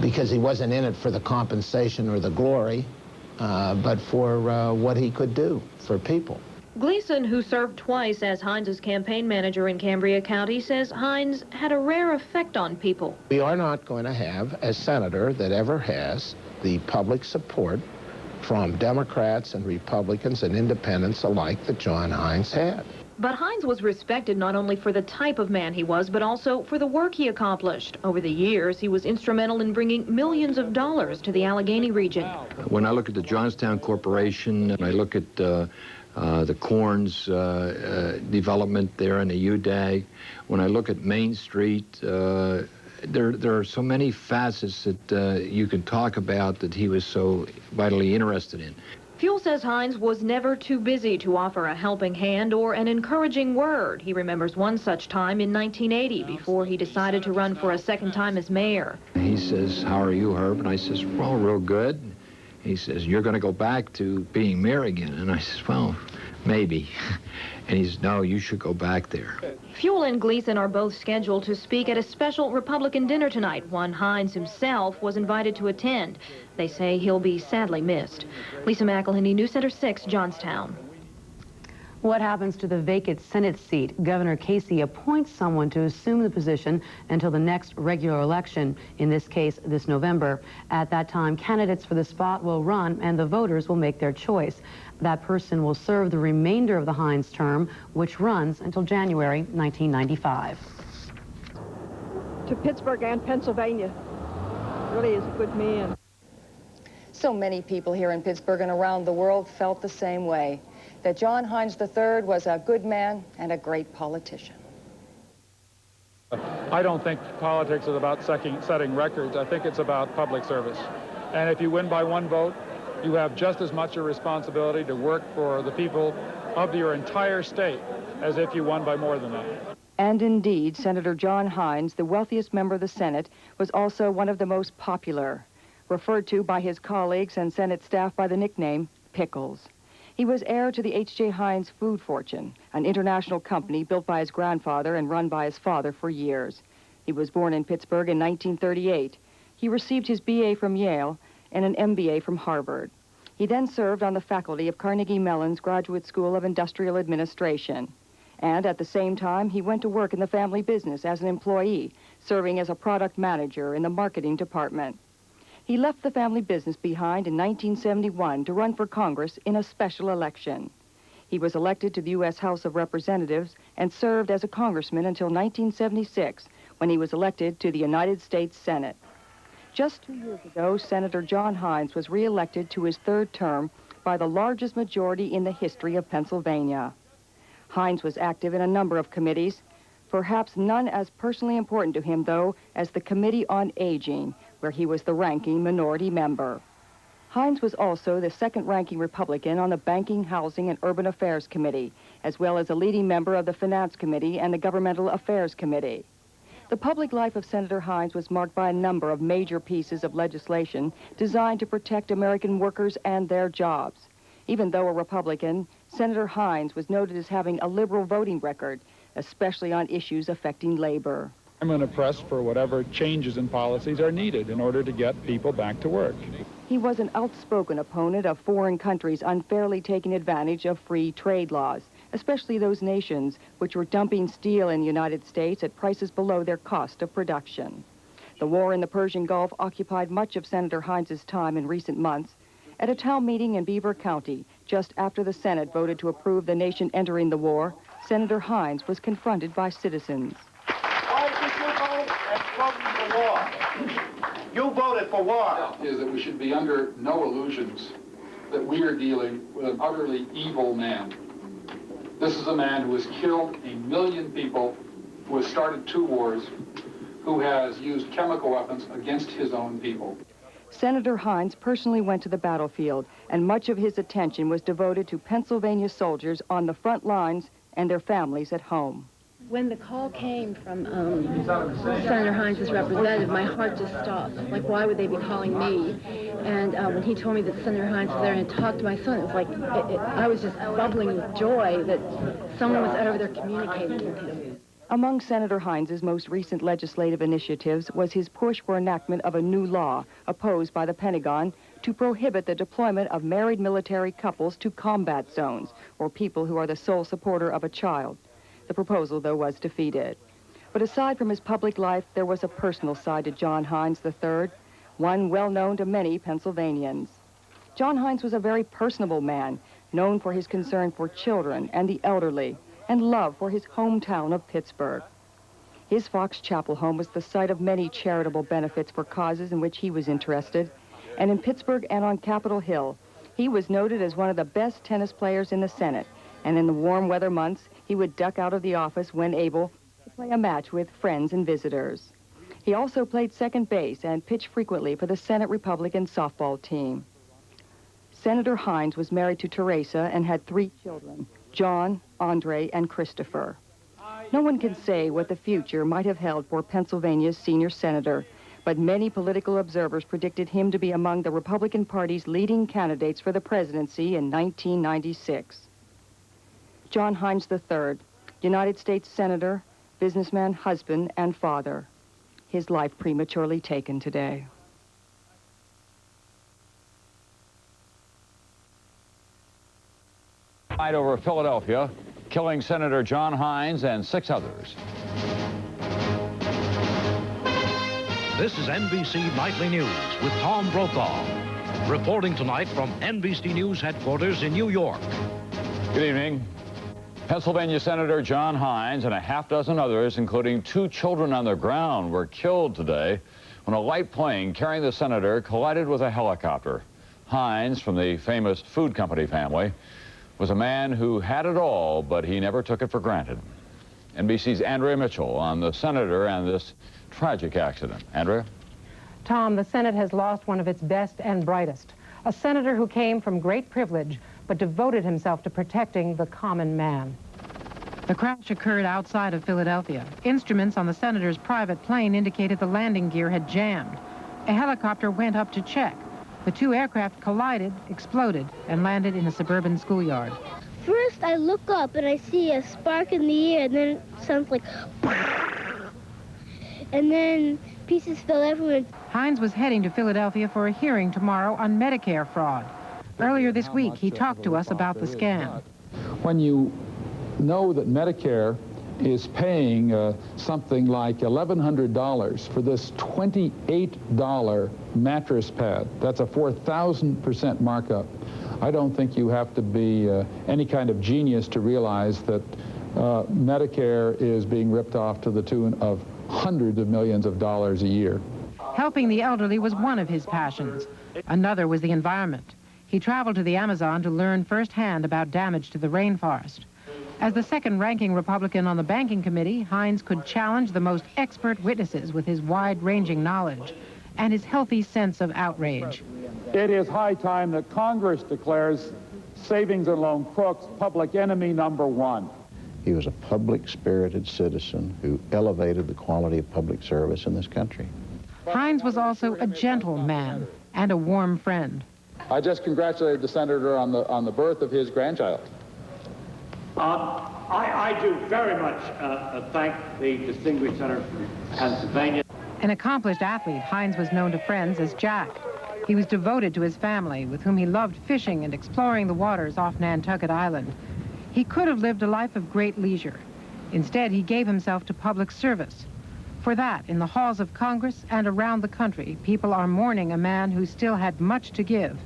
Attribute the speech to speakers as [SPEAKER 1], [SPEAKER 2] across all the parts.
[SPEAKER 1] because he wasn't in it for the compensation or the glory, but for what he could do for people.
[SPEAKER 2] Gleason, who served twice as Hines's campaign manager in Cambria County, says Hines had a rare effect on people.
[SPEAKER 1] We are not going to have a senator that ever has the public support from Democrats and Republicans and independents alike that John Hines had.
[SPEAKER 2] But Hines was respected not only for the type of man he was, but also for the work he accomplished. Over the years, he was instrumental in bringing millions of dollars to the Allegheny region.
[SPEAKER 3] When I look at the Johnstown Corporation, and I look at the Corns development there in the UDAG, when I look at Main Street, there are so many facets that you can talk about that he was so vitally interested in.
[SPEAKER 2] Fuel says Hines was never too busy to offer a helping hand or an encouraging word. He remembers one such time in 1980 before he decided to run for a second time as mayor.
[SPEAKER 3] He says, "How are you, Herb?" And I says, "Well, real good." He says, "You're going to go back to being mayor again?" And I says, "Well, maybe." And he says, "No, you should go back there."
[SPEAKER 2] Fuel and Gleason are both scheduled to speak at a special Republican dinner tonight, one Hines himself was invited to attend. They say he'll be sadly missed. Lisa McElhenney, News Center 6, Johnstown.
[SPEAKER 4] What happens to the vacant Senate seat? Governor Casey appoints someone to assume the position until the next regular election, in this case, this November. At that time, candidates for the spot will run and the voters will make their choice. That person will serve the remainder of the Hines term, which runs until January 1995.
[SPEAKER 5] To Pittsburgh and Pennsylvania. Really is a good man.
[SPEAKER 6] So many people here in Pittsburgh and around the world felt the same way, that John Hines III was a good man and a great politician.
[SPEAKER 7] I don't think politics is about setting records. I think it's about public service. And if you win by one vote, you have just as much a responsibility to work for the people of your entire state as if you won by more than that.
[SPEAKER 6] And indeed, Senator John Hines, the wealthiest member of the Senate, was also one of the most popular, referred to by his colleagues and Senate staff by the nickname Pickles. He was heir to the H.J. Heinz Food Fortune, an international company built by his grandfather and run by his father for years. He was born in Pittsburgh in 1938. He received his B.A. from Yale and an M.B.A. from Harvard. He then served on the faculty of Carnegie Mellon's Graduate School of Industrial Administration. And at the same time, he went to work in the family business as an employee, serving as a product manager in the marketing department. He left the family business behind in 1971 to run for Congress in a special election. He was elected to the U.S. House of Representatives and served as a congressman until 1976, when he was elected to the United States Senate. Just 2 years ago, Senator John Hines was reelected to his third term by the largest majority in the history of Pennsylvania. Hines was active in a number of committees, perhaps none as personally important to him, though, as the Committee on Aging, where he was the ranking minority member. Hines was also the second-ranking Republican on the Banking, Housing, and Urban Affairs Committee, as well as a leading member of the Finance Committee and the Governmental Affairs Committee. The public life of Senator Hines was marked by a number of major pieces of legislation designed to protect American workers and their jobs. Even though a Republican, Senator Hines was noted as having a liberal voting record, especially on issues affecting labor.
[SPEAKER 7] I'm going to press for whatever changes in policies are needed in order to get people back to work.
[SPEAKER 6] He was an outspoken opponent of foreign countries unfairly taking advantage of free trade laws, especially those nations which were dumping steel in the United States at prices below their cost of production. The war in the Persian Gulf occupied much of Senator Hines's time in recent months. At a town meeting in Beaver County, just after the Senate voted to approve the nation entering the war, Senator Hines was confronted by citizens.
[SPEAKER 8] Why did you vote and vote for war? You voted for war.
[SPEAKER 9] Is that we should be under no illusions that we are dealing with an utterly evil man. This is a man who has killed 1 million people, who has started 2 wars, who has used chemical weapons against his own people.
[SPEAKER 6] Senator Hines personally went to the battlefield, and much of his attention was devoted to Pennsylvania soldiers on the front lines and their families at home.
[SPEAKER 10] When the call came from Senator Hines' representative, my heart just stopped. Like, why would they be calling me? And when he told me that Senator Hines was there and talked to my son, it was like, I was just bubbling with joy that someone was over there communicating with him.
[SPEAKER 6] Among Senator Hines's most recent legislative initiatives was his push for enactment of a new law opposed by the Pentagon to prohibit the deployment of married military couples to combat zones or people who are the sole supporter of a child. The proposal, though, was defeated. But aside from his public life, there was a personal side to John Hines III, one well known to many Pennsylvanians. John Hines was a very personable man, known for his concern for children and the elderly, and love for his hometown of Pittsburgh. His Fox Chapel home was the site of many charitable benefits for causes in which he was interested, and in Pittsburgh and on Capitol Hill, he was noted as one of the best tennis players in the Senate, and in the warm weather months, he would duck out of the office when able to play a match with friends and visitors. He also played second base and pitched frequently for the Senate Republican softball team. Senator Hines was married to Teresa and had 3 children, John, Andre, and Christopher. No one can say what the future might have held for Pennsylvania's senior senator, but many political observers predicted him to be among the Republican Party's leading candidates for the presidency in 1996. John Hines III, United States Senator, businessman, husband, and father. His life prematurely taken today.
[SPEAKER 11] Over Philadelphia, killing Senator John Hines and 6 others.
[SPEAKER 12] This is NBC Nightly News with Tom Brokaw, reporting tonight from NBC News headquarters in New York.
[SPEAKER 11] Good evening. Pennsylvania Senator John Hines and a half-dozen others, including 2 children on the ground, were killed today when a light plane carrying the senator collided with a helicopter. Hines, from the famous food company family, was a man who had it all, but he never took it for granted. NBC's Andrea Mitchell on the senator and this tragic accident. Andrea?
[SPEAKER 13] Tom, the Senate has lost one of its best and brightest. A senator who came from great privilege, but devoted himself to protecting the common man. The crash occurred outside of Philadelphia. Instruments on the senator's private plane indicated the landing gear had jammed. A helicopter went up to check. The 2 aircraft collided, exploded, and landed in a suburban schoolyard.
[SPEAKER 14] First, I look up and I see a spark in the air, and then it sounds like, and then pieces fell everywhere.
[SPEAKER 13] Hines was heading to Philadelphia for a hearing tomorrow on Medicare fraud. Earlier this week, he talked to us about the scam.
[SPEAKER 9] When you know that Medicare is paying something like $1,100 for this $28 mattress pad, that's a 4,000% markup. I don't think you have to be any kind of genius to realize that Medicare is being ripped off to the tune of hundreds of millions of dollars a year.
[SPEAKER 13] Helping the elderly was one of his passions. Another was the environment. He traveled to the Amazon to learn firsthand about damage to the rainforest. As the second-ranking Republican on the Banking Committee, Hines could challenge the most expert witnesses with his wide-ranging knowledge and his healthy sense of outrage.
[SPEAKER 9] It is high time that Congress declares savings and loan crooks public enemy number 1.
[SPEAKER 15] He was a public-spirited citizen who elevated the quality of public service in this country.
[SPEAKER 13] Hines was also a gentle man and a warm friend.
[SPEAKER 9] I just congratulated the senator on the birth of his grandchild.
[SPEAKER 16] I do very much thank the distinguished senator from Pennsylvania.
[SPEAKER 13] An accomplished athlete, Hines was known to friends as Jack. He was devoted to his family, with whom he loved fishing and exploring the waters off Nantucket Island. He could have lived a life of great leisure. Instead, he gave himself to public service. For that, in the halls of Congress and around the country, people are mourning a man who still had much to give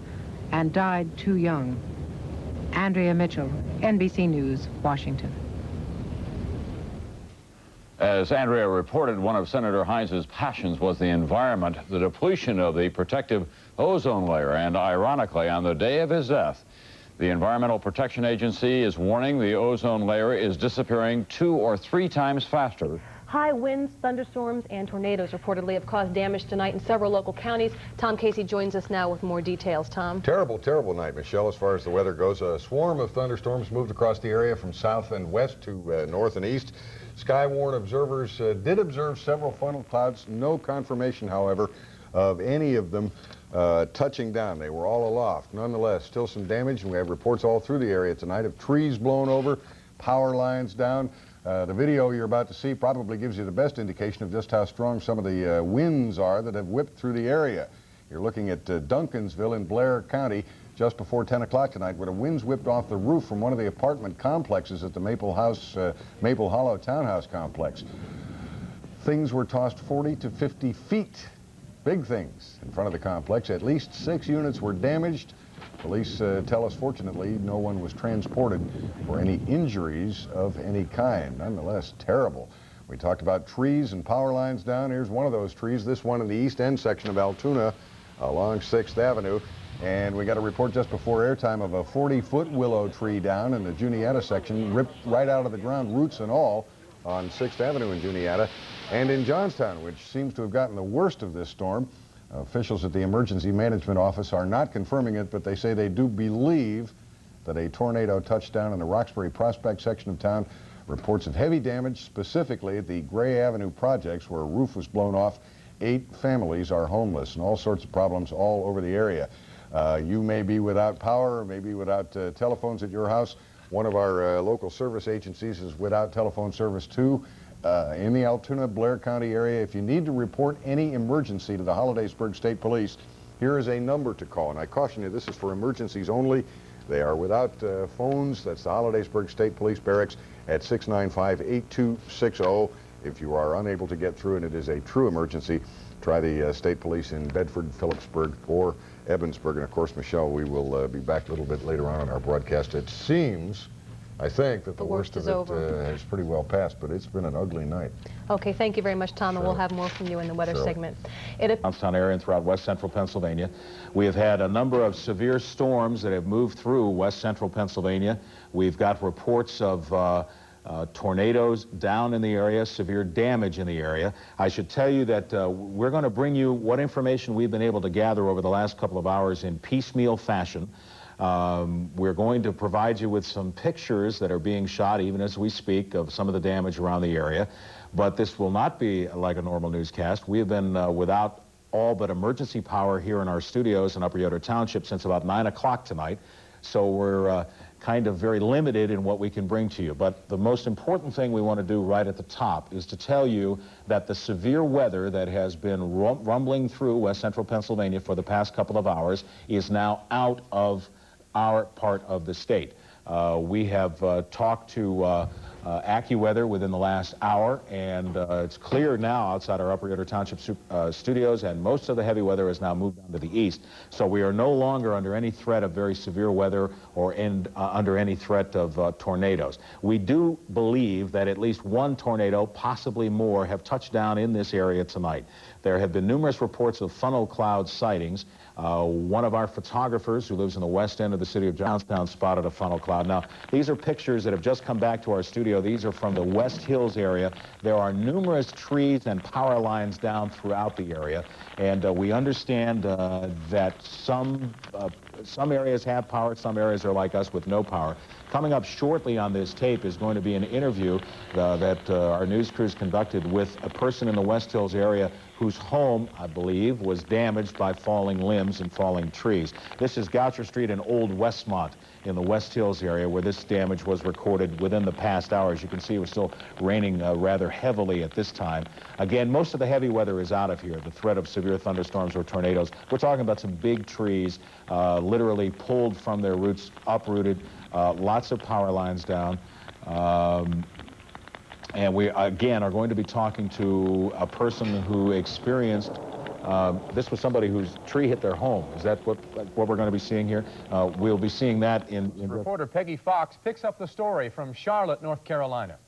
[SPEAKER 13] and died too young. Andrea Mitchell, NBC News, Washington.
[SPEAKER 11] As Andrea reported, one of Senator Hines's passions was the environment, the depletion of the protective ozone layer, and ironically, on the day of his death, the Environmental Protection Agency is warning the ozone layer is disappearing 2 or 3 times faster.
[SPEAKER 17] High winds, thunderstorms, and tornadoes reportedly have caused damage tonight in several local counties. Tom Casey joins us now with more details. Tom?
[SPEAKER 18] Terrible, terrible night, Michelle, as far as the weather goes. A swarm of thunderstorms moved across the area from south and west to north and east. Skywarn observers did observe several funnel clouds. No confirmation, however, of any of them touching down. They were all aloft. Nonetheless, still some damage, and we have reports all through the area tonight of trees blown over, power lines down. The video you're about to see probably gives you the best indication of just how strong some of the winds are that have whipped through the area. You're looking at Duncansville in Blair County just before 10 o'clock tonight, where the winds whipped off the roof from one of the apartment complexes at the Maple Hollow Townhouse Complex. Things were tossed 40 to 50 feet. Big things in front of the complex. At least 6 units were damaged. Police tell us, fortunately, no one was transported for any injuries of any kind. Nonetheless, terrible. We talked about trees and power lines down. Here's one of those trees, this one in the east end section of Altoona along 6th Avenue. And we got a report just before airtime of a 40-foot willow tree down in the Juniata section, ripped right out of the ground, roots and all, on 6th Avenue in Juniata. And in Johnstown, which seems to have gotten the worst of this storm, officials at the Emergency Management Office are not confirming it, but they say they do believe that a tornado touched down in the Roxbury Prospect section of town. Reports of heavy damage, specifically at the Gray Avenue projects, where a roof was blown off. 8 families are homeless, and all sorts of problems all over the area. You may be without power, or maybe without telephones at your house. One of our local service agencies is without telephone service too. In the Altoona, Blair County area, if you need to report any emergency to the Hollidaysburg State Police, here is a number to call. And I caution you, this is for emergencies only. They are without phones. That's the Hollidaysburg State Police Barracks at 695-8260. If you are unable to get through and it is a true emergency, try the State Police in Bedford, Phillipsburg, or Evansburg. And of course, Michelle, we will be back a little bit later on in our broadcast. It seems, I think, that the worst of it has pretty well passed, but it's been an ugly night.
[SPEAKER 17] Okay, thank you very much, Tom, and we'll have more from you in the weather segment.
[SPEAKER 19] Johnstown area and throughout west central Pennsylvania. We have had a number of severe storms that have moved through west central Pennsylvania. We've got reports of tornadoes down in the area, severe damage in the area. I should tell you that we're going to bring you what information we've been able to gather over the last couple of hours in piecemeal fashion. We're going to provide you with some pictures that are being shot even as we speak of some of the damage around the area. But this will not be like a normal newscast. We have been without all but emergency power here in our studios in Upper Yoder Township since about 9 o'clock tonight. So we're kind of very limited in what we can bring to you. But the most important thing we want to do right at the top is to tell you that the severe weather that has been rumbling through west central Pennsylvania for the past couple of hours is now out of our part of the state. We have talked to AccuWeather within the last hour, and it's clear now outside our Upper Yoder Township studios, and most of the heavy weather has now moved on to the east. So we are no longer under any threat of very severe weather or under any threat of tornadoes. We do believe that at least one tornado, possibly more, have touched down in this area tonight. There have been numerous reports of funnel cloud sightings. One of our photographers who lives in the west end of the city of Johnstown spotted a funnel cloud. Now, these are pictures that have just come back to our studio. These are from the West Hills area. There are numerous trees and power lines down throughout the area, and we understand that some areas have power, some areas are like us with no power. Coming up shortly on this tape is going to be an interview that our news crews conducted with a person in the West Hills area whose home, I believe, was damaged by falling limbs and falling trees. This is Goucher Street in Old Westmont in the West Hills area where this damage was recorded within the past hours. You can see it was still raining rather heavily at this time. Again, most of the heavy weather is out of here, the threat of severe thunderstorms or tornadoes. We're talking about some big trees literally pulled from their roots, uprooted, lots of power lines down. And we, again, are going to be talking to a person who experienced, this was somebody whose tree hit their home. Is that what we're going to be seeing here? We'll be seeing that in...
[SPEAKER 20] Reporter Peggy Fox picks up the story from Charlotte, North Carolina.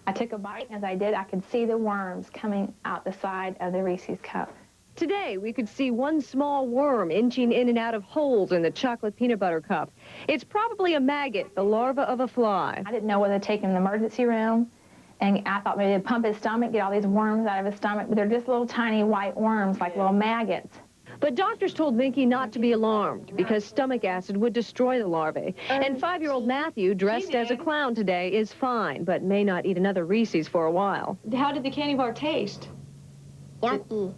[SPEAKER 21] I took a bite, and as I did, I could see the worms coming out the side of the Reese's cup.
[SPEAKER 22] Today, we could see one small worm inching in and out of holes in the chocolate peanut butter cup. It's probably a maggot, the larva of a fly.
[SPEAKER 21] I didn't know whether to take him in the emergency room, and I thought maybe they'd pump his stomach, get all these worms out of his stomach, but they're just little tiny white worms, like little maggots.
[SPEAKER 22] But doctors told Vinky not to be alarmed because stomach acid would destroy the larvae. And 5-year-old Matthew, dressed as a clown today, is fine, but may not eat another Reese's for a while.
[SPEAKER 10] How did the candy bar taste?
[SPEAKER 21] Yucky.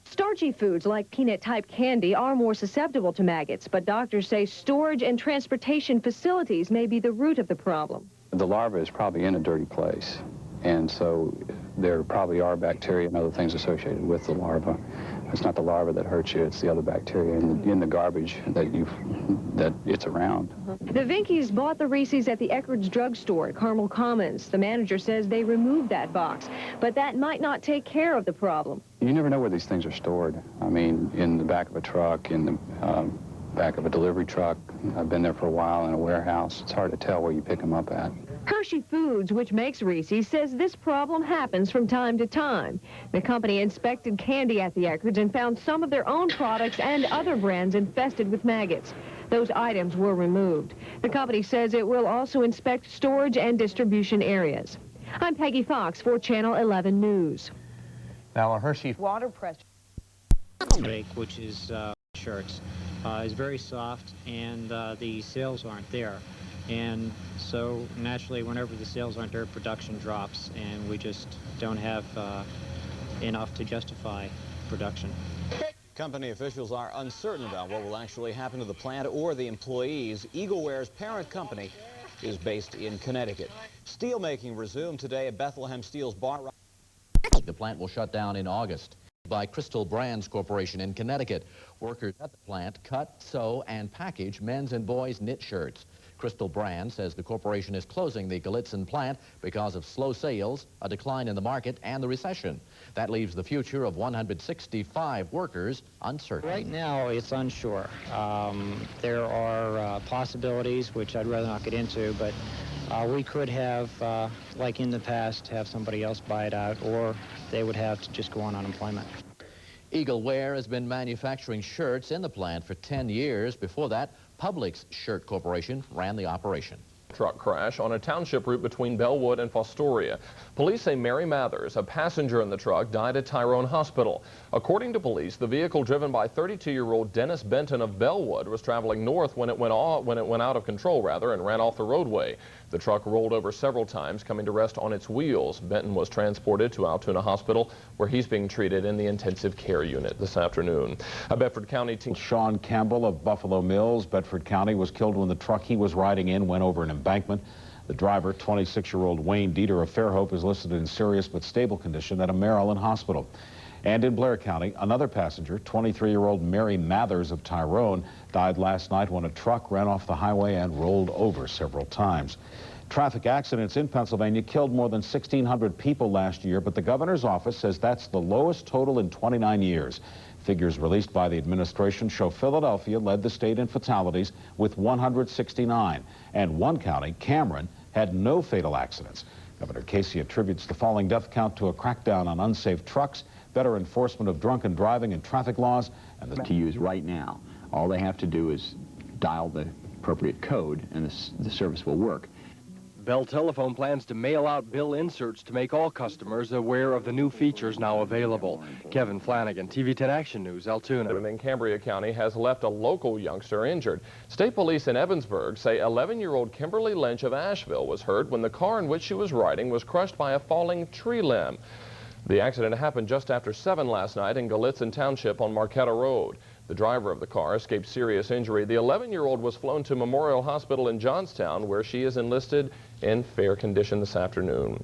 [SPEAKER 22] Starchy foods like peanut-type candy are more susceptible to maggots, but doctors say storage and transportation facilities may be the root of the problem.
[SPEAKER 1] The larva is probably in a dirty place, and so there probably are bacteria and other things associated with the larva. It's not the larva that hurts you, it's the other bacteria in the garbage that it's around.
[SPEAKER 22] The Vinkies bought the Reese's at the Eckerd's drugstore at Carmel Commons. The manager says they removed that box, but that might not take care of the problem.
[SPEAKER 1] You never know where these things are stored. I mean, in the back of a truck, in the back of a delivery truck. I've been there for a while in a warehouse. It's hard to tell where you pick them up at.
[SPEAKER 22] Hershey Foods, which makes Reese's, says this problem happens from time to time. The company inspected candy at the Eckerd's and found some of their own products and other brands infested with maggots. Those items were removed. The company says it will also inspect storage and distribution areas. I'm Peggy Fox for Channel 11 News.
[SPEAKER 20] Now, a Hershey
[SPEAKER 17] water pressure
[SPEAKER 3] break, which is shirts, is very soft, and the sales aren't there. And so, naturally, whenever the sales aren't there, production drops, and we just don't have enough to justify production.
[SPEAKER 23] Company officials are uncertain about what will actually happen to the plant or the employees. Eagleware's parent company is based in Connecticut. Steelmaking resumed today at Bethlehem Steel's bar.
[SPEAKER 24] The plant will shut down in August. By Crystal Brands Corporation in Connecticut. Workers at the plant cut, sew, and package men's and boys' knit shirts. Crystal Brands says the corporation is closing the Gallitzin plant because of slow sales, a decline in the market, and the recession. That leaves the future of 165 workers uncertain.
[SPEAKER 3] Right now, it's unsure. There are possibilities, which I'd rather not get into, but we could have, like in the past, have somebody else buy it out, or they would have to just go on unemployment.
[SPEAKER 24] Eagleware has been manufacturing shirts in the plant for 10 years. Before that, Publix Shirt Corporation ran the operation.
[SPEAKER 25] Truck crash on a township route between Bellwood and Fostoria. Police say Mary Mathers, a passenger in the truck, died at Tyrone Hospital. According to police, the vehicle driven by 32-year-old Dennis Benton of Bellwood was traveling north when it went out of control, and ran off the roadway. The truck rolled over several times, coming to rest on its wheels. Benton was transported to Altoona Hospital, where he's being treated in the intensive care unit this afternoon. A Bedford County team.
[SPEAKER 19] Sean Campbell of Buffalo Mills, Bedford County, was killed when the truck he was riding in went over an embankment. The driver, 26-year-old Wayne Dieter of Fairhope, is listed in serious but stable condition at a Maryland hospital. And in Blair County, another passenger, 23-year-old Mary Mathers of Tyrone, died last night when a truck ran off the highway and rolled over several times. Traffic accidents in Pennsylvania killed more than 1,600 people last year, but the governor's office says that's the lowest total in 29 years. Figures released by the administration show Philadelphia led the state in fatalities with 169, and one county, Cameron, had no fatal accidents. Governor Casey attributes the falling death count to a crackdown on unsafe trucks, better enforcement of drunken driving and traffic laws, and
[SPEAKER 26] to use right now. All they have to do is dial the appropriate code, and the service will work.
[SPEAKER 27] Bell Telephone plans to mail out bill inserts to make all customers aware of the new features now available. Kevin Flanagan, TV 10 Action News, Altoona.
[SPEAKER 25] In Cambria County has left a local youngster injured. State police in Evansburg say 11-year-old Kimberly Lynch of Asheville was hurt when the car in which she was riding was crushed by a falling tree limb. The accident happened just after 7 last night in Gallitzin Township on Marquetta Road. The driver of the car escaped serious injury. The 11-year-old was flown to Memorial Hospital in Johnstown, where she is enlisted in fair condition this afternoon.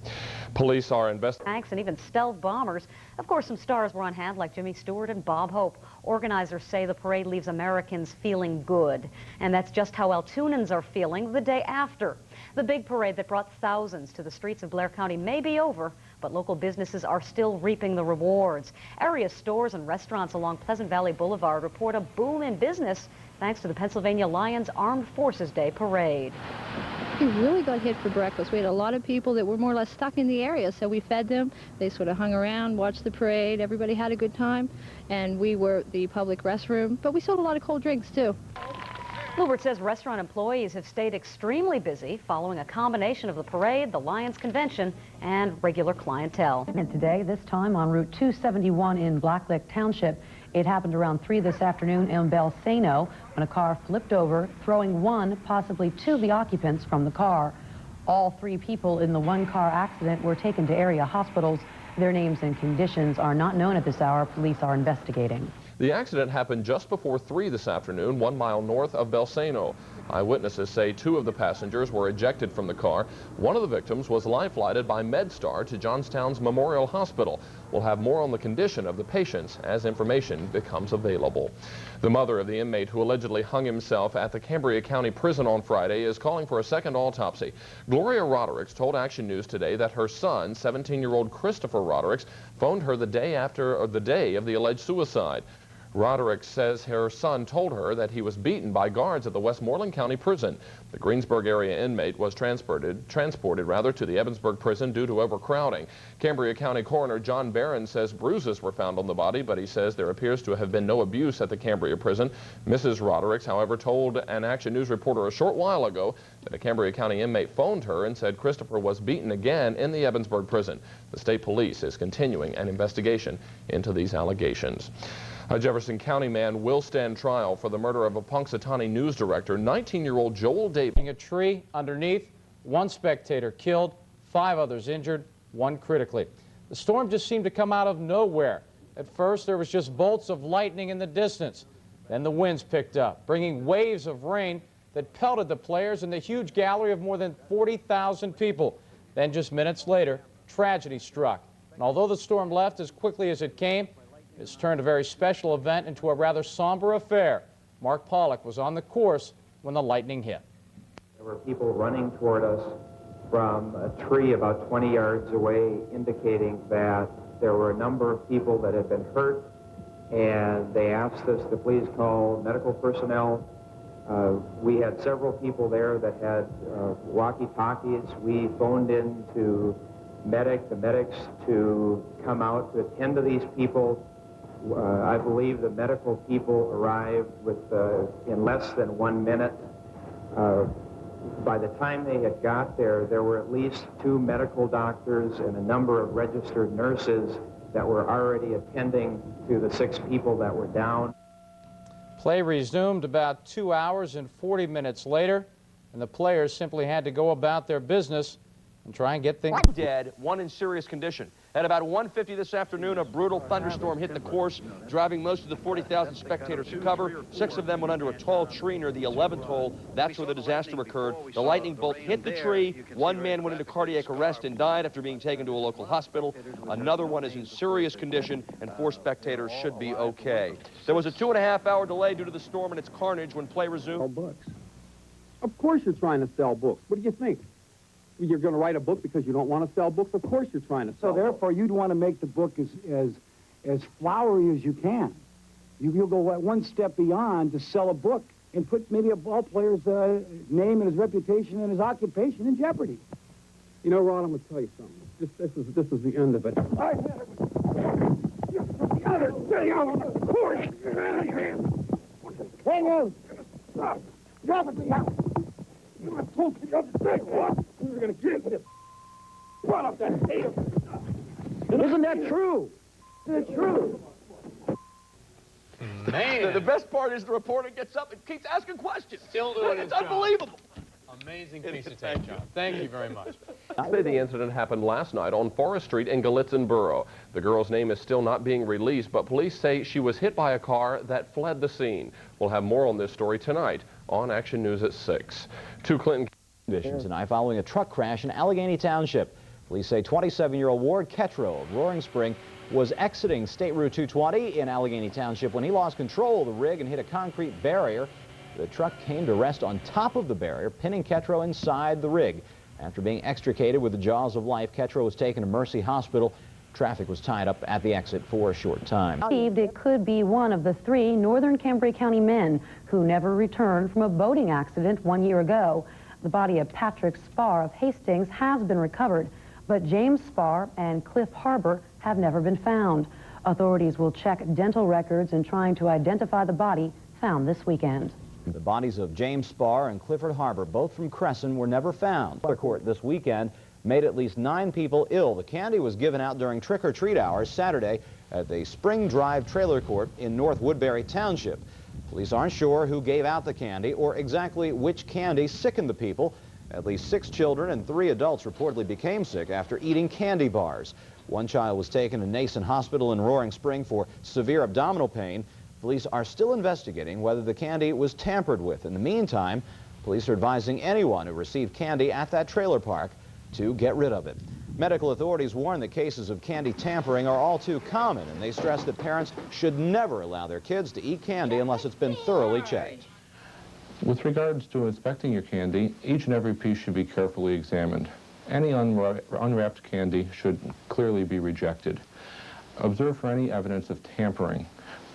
[SPEAKER 25] Police are investigating.
[SPEAKER 28] Tanks and even stealth bombers. Of course, some stars were on hand, like Jimmy Stewart and Bob Hope. Organizers say the parade leaves Americans feeling good. And that's just how Altoonans are feeling the day after. The big parade that brought thousands to the streets of Blair County may be over, but local businesses are still reaping the rewards. Area stores and restaurants along Pleasant Valley Boulevard report a boom in business thanks to the Pennsylvania Lions Armed Forces Day Parade.
[SPEAKER 29] We really got hit for breakfast. We had a lot of people that were more or less stuck in the area, so we fed them. They sort of hung around, watched the parade. Everybody had a good time, and we were the public restroom, but we sold a lot of cold drinks, too.
[SPEAKER 28] Lubert says restaurant employees have stayed extremely busy following a combination of the parade, the Lions Convention, and regular clientele.
[SPEAKER 4] And today, this time on Route 271 in Blacklick Township, it happened around 3 this afternoon in Belsano when a car flipped over, throwing one, possibly two of the occupants from the car. All 3 people in the one-car accident were taken to area hospitals. Their names and conditions are not known at this hour. Police are investigating.
[SPEAKER 25] The accident happened just before 3 this afternoon, 1 mile north of Belsano. Eyewitnesses say 2 of the passengers were ejected from the car. One of the victims was life-flighted by MedStar to Johnstown's Memorial Hospital. We'll have more on the condition of the patients as information becomes available. The mother of the inmate who allegedly hung himself at the Cambria County Prison on Friday is calling for a second autopsy. Gloria Rodericks told Action News today that her son, 17-year-old Christopher Rodericks, phoned her the day of the alleged suicide. Roderick says her son told her that he was beaten by guards at the Westmoreland County Prison. The Greensburg area inmate was transported to the Evansburg prison due to overcrowding. Cambria County Coroner John Barron says bruises were found on the body, but he says there appears to have been no abuse at the Cambria prison. Mrs. Rodericks, however, told an Action News reporter a short while ago that a Cambria County inmate phoned her and said Christopher was beaten again in the Evansburg prison. The state police is continuing an investigation into these allegations. A Jefferson County man will stand trial for the murder of a Punxsutawney news director, 19-year-old Joel Davis.
[SPEAKER 2] A tree underneath, 1 spectator killed, 5 others injured, 1 critically. The storm just seemed to come out of nowhere. At first, there was just bolts of lightning in the distance. Then the winds picked up, bringing waves of rain that pelted the players in the huge gallery of more than 40,000 people. Then just minutes later, tragedy struck. And although the storm left as quickly as it came, it's turned a very special event into a rather somber affair. Mark Pollock was on the course when the lightning hit.
[SPEAKER 5] There were people running toward us from a tree about 20 yards away, indicating that there were a number of people that had been hurt, and they asked us to please call medical personnel. We had several people there that had walkie-talkies. We phoned in to the medics to come out to attend to these people. I believe the medical people arrived in less than 1 minute. By the time they had got there, there were at least 2 medical doctors and a number of registered nurses that were already attending to the 6 people that were down.
[SPEAKER 2] Play resumed about 2 hours and 40 minutes later, and the players simply had to go about their business and try and get things.
[SPEAKER 6] 1 dead, 1 in serious condition. At about 1:50 this afternoon, a brutal thunderstorm hit the course, driving most of the 40,000 spectators to cover. 6 of them went under a tall tree near the 11th hole. That's where the disaster occurred. The lightning bolt hit the tree. 1 man went into cardiac arrest and died after being taken to a local hospital. Another one is in serious condition, and 4 spectators should be okay. There was a 2.5-hour delay due to the storm and its carnage when play resumed.
[SPEAKER 7] Books. Of course you're trying to sell books. What do you think? You're going to write a book because you don't want to sell books? Of course you're trying to sell. So therefore, you'd want to make the book as flowery as you can. You'll go 1 step beyond to sell a book and put maybe a ball player's name and his reputation and his occupation in jeopardy. You know, Ron, I'm going to tell you something. This is the end of it. I said it was... Hang on! Stop! Drop it down! You were told the other day, what? We were going to get it. Run up that tail. Isn't that true? Isn't it true?
[SPEAKER 6] Man. The best part is the reporter gets up and keeps asking questions.
[SPEAKER 20] Still doing
[SPEAKER 6] It's unbelievable.
[SPEAKER 20] Amazing piece of tape, John. Thank you very much.
[SPEAKER 25] The incident happened last night on Forest Street in Gallitzin Borough. The girl's name is still not being released, but police say she was hit by a car that fled the scene. We'll have more on this story tonight on Action News at 6. 2 Clinton
[SPEAKER 8] conditions tonight following a truck crash in Allegheny Township. Police say 27-year-old Ward Ketro of Roaring Spring was exiting State Route 220 in Allegheny Township when he lost control of the rig and hit a concrete barrier. The truck came to rest on top of the barrier, pinning Ketro inside the rig. After being extricated with the jaws of life, Ketro was taken to Mercy Hospital. Traffic was tied up at the exit for a short time.
[SPEAKER 4] It could be one of the 3 northern Cambria County men who never returned from a boating accident 1 year ago. The body of Patrick Spar of Hastings has been recovered, but James Spar and Cliff Harbor have never been found. Authorities will check dental records in trying to identify the body found this weekend.
[SPEAKER 8] The bodies of James Spar and Clifford Harbor, both from Crescent, were never found. The court this weekend made at least 9 people ill. The candy was given out during trick-or-treat hours Saturday at the Spring Drive Trailer Court in North Woodbury Township. Police aren't sure who gave out the candy or exactly which candy sickened the people. At least 6 children and 3 adults reportedly became sick after eating candy bars. 1 child was taken to Nason Hospital in Roaring Spring for severe abdominal pain. Police are still investigating whether the candy was tampered with. In the meantime, Police are advising anyone who received candy at that trailer park to get rid of it. Medical authorities warn that cases of candy tampering are all too common, and they stress that parents should never allow their kids to eat candy unless it's been thoroughly checked.
[SPEAKER 9] With regards to inspecting your candy, each and every piece should be carefully examined. Any unwrapped candy should clearly be rejected. Observe for any evidence of tampering,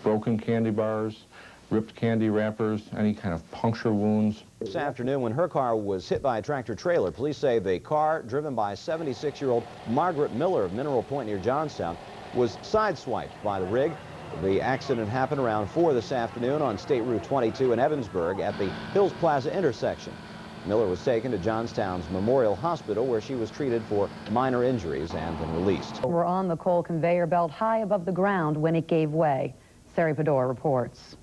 [SPEAKER 9] broken candy bars, ripped candy wrappers, any kind of puncture wounds.
[SPEAKER 8] This afternoon, when her car was hit by a tractor-trailer, police say the car, driven by 76-year-old Margaret Miller of Mineral Point near Johnstown, was sideswiped by the rig. The accident happened around 4 this afternoon on State Route 22 in Evansburg at the Hills Plaza intersection. Miller was taken to Johnstown's Memorial Hospital, where she was treated for minor injuries and then released.
[SPEAKER 4] We're on the coal conveyor belt high above the ground when it gave way. Sari Pador reports.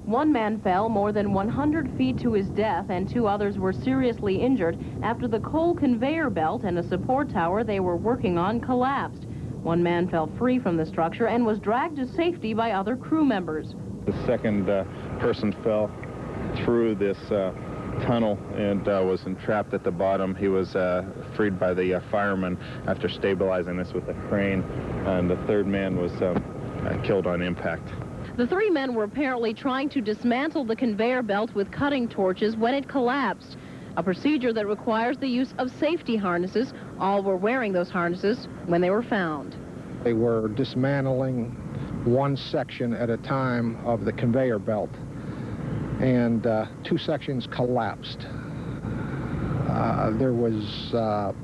[SPEAKER 22] One man fell more than 100 feet to his death, and 2 others were seriously injured after the coal conveyor belt and a support tower they were working on collapsed. One man fell free from the structure and was dragged to safety by other crew members.
[SPEAKER 10] The second person fell through this tunnel and was entrapped at the bottom. He was freed by the firemen after stabilizing this with a crane, and the third man was killed on impact.
[SPEAKER 22] The 3 men were apparently trying to dismantle the conveyor belt with cutting torches when it collapsed, a procedure that requires the use of safety harnesses. All were wearing those harnesses when they were found.
[SPEAKER 11] They were dismantling one section at a time of the conveyor belt, and 2 sections collapsed. There was a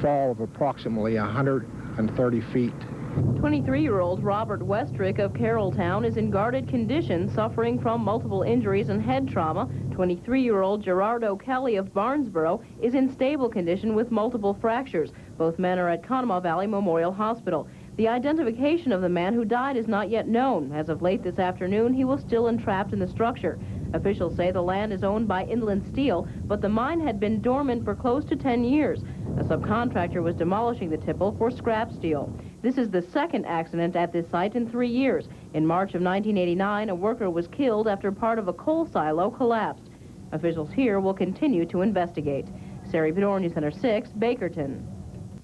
[SPEAKER 11] fall of approximately 130 feet.
[SPEAKER 22] 23-year-old Robert Westrick of Carrolltown is in guarded condition, suffering from multiple injuries and head trauma. 23-year-old Gerardo Kelly of Barnesboro is in stable condition with multiple fractures. Both men are at Conemaugh Valley Memorial Hospital. The identification of the man who died is not yet known. As of late this afternoon, he was still entrapped in the structure. Officials say the land is owned by Inland Steel, but the mine had been dormant for close to 10 years. A subcontractor was demolishing the tipple for scrap steel. This is the second accident at this site in 3 years. In March of 1989, a worker was killed after part of a coal silo collapsed. Officials here will continue to investigate. Sari Pador, News Center 6, Bakerton.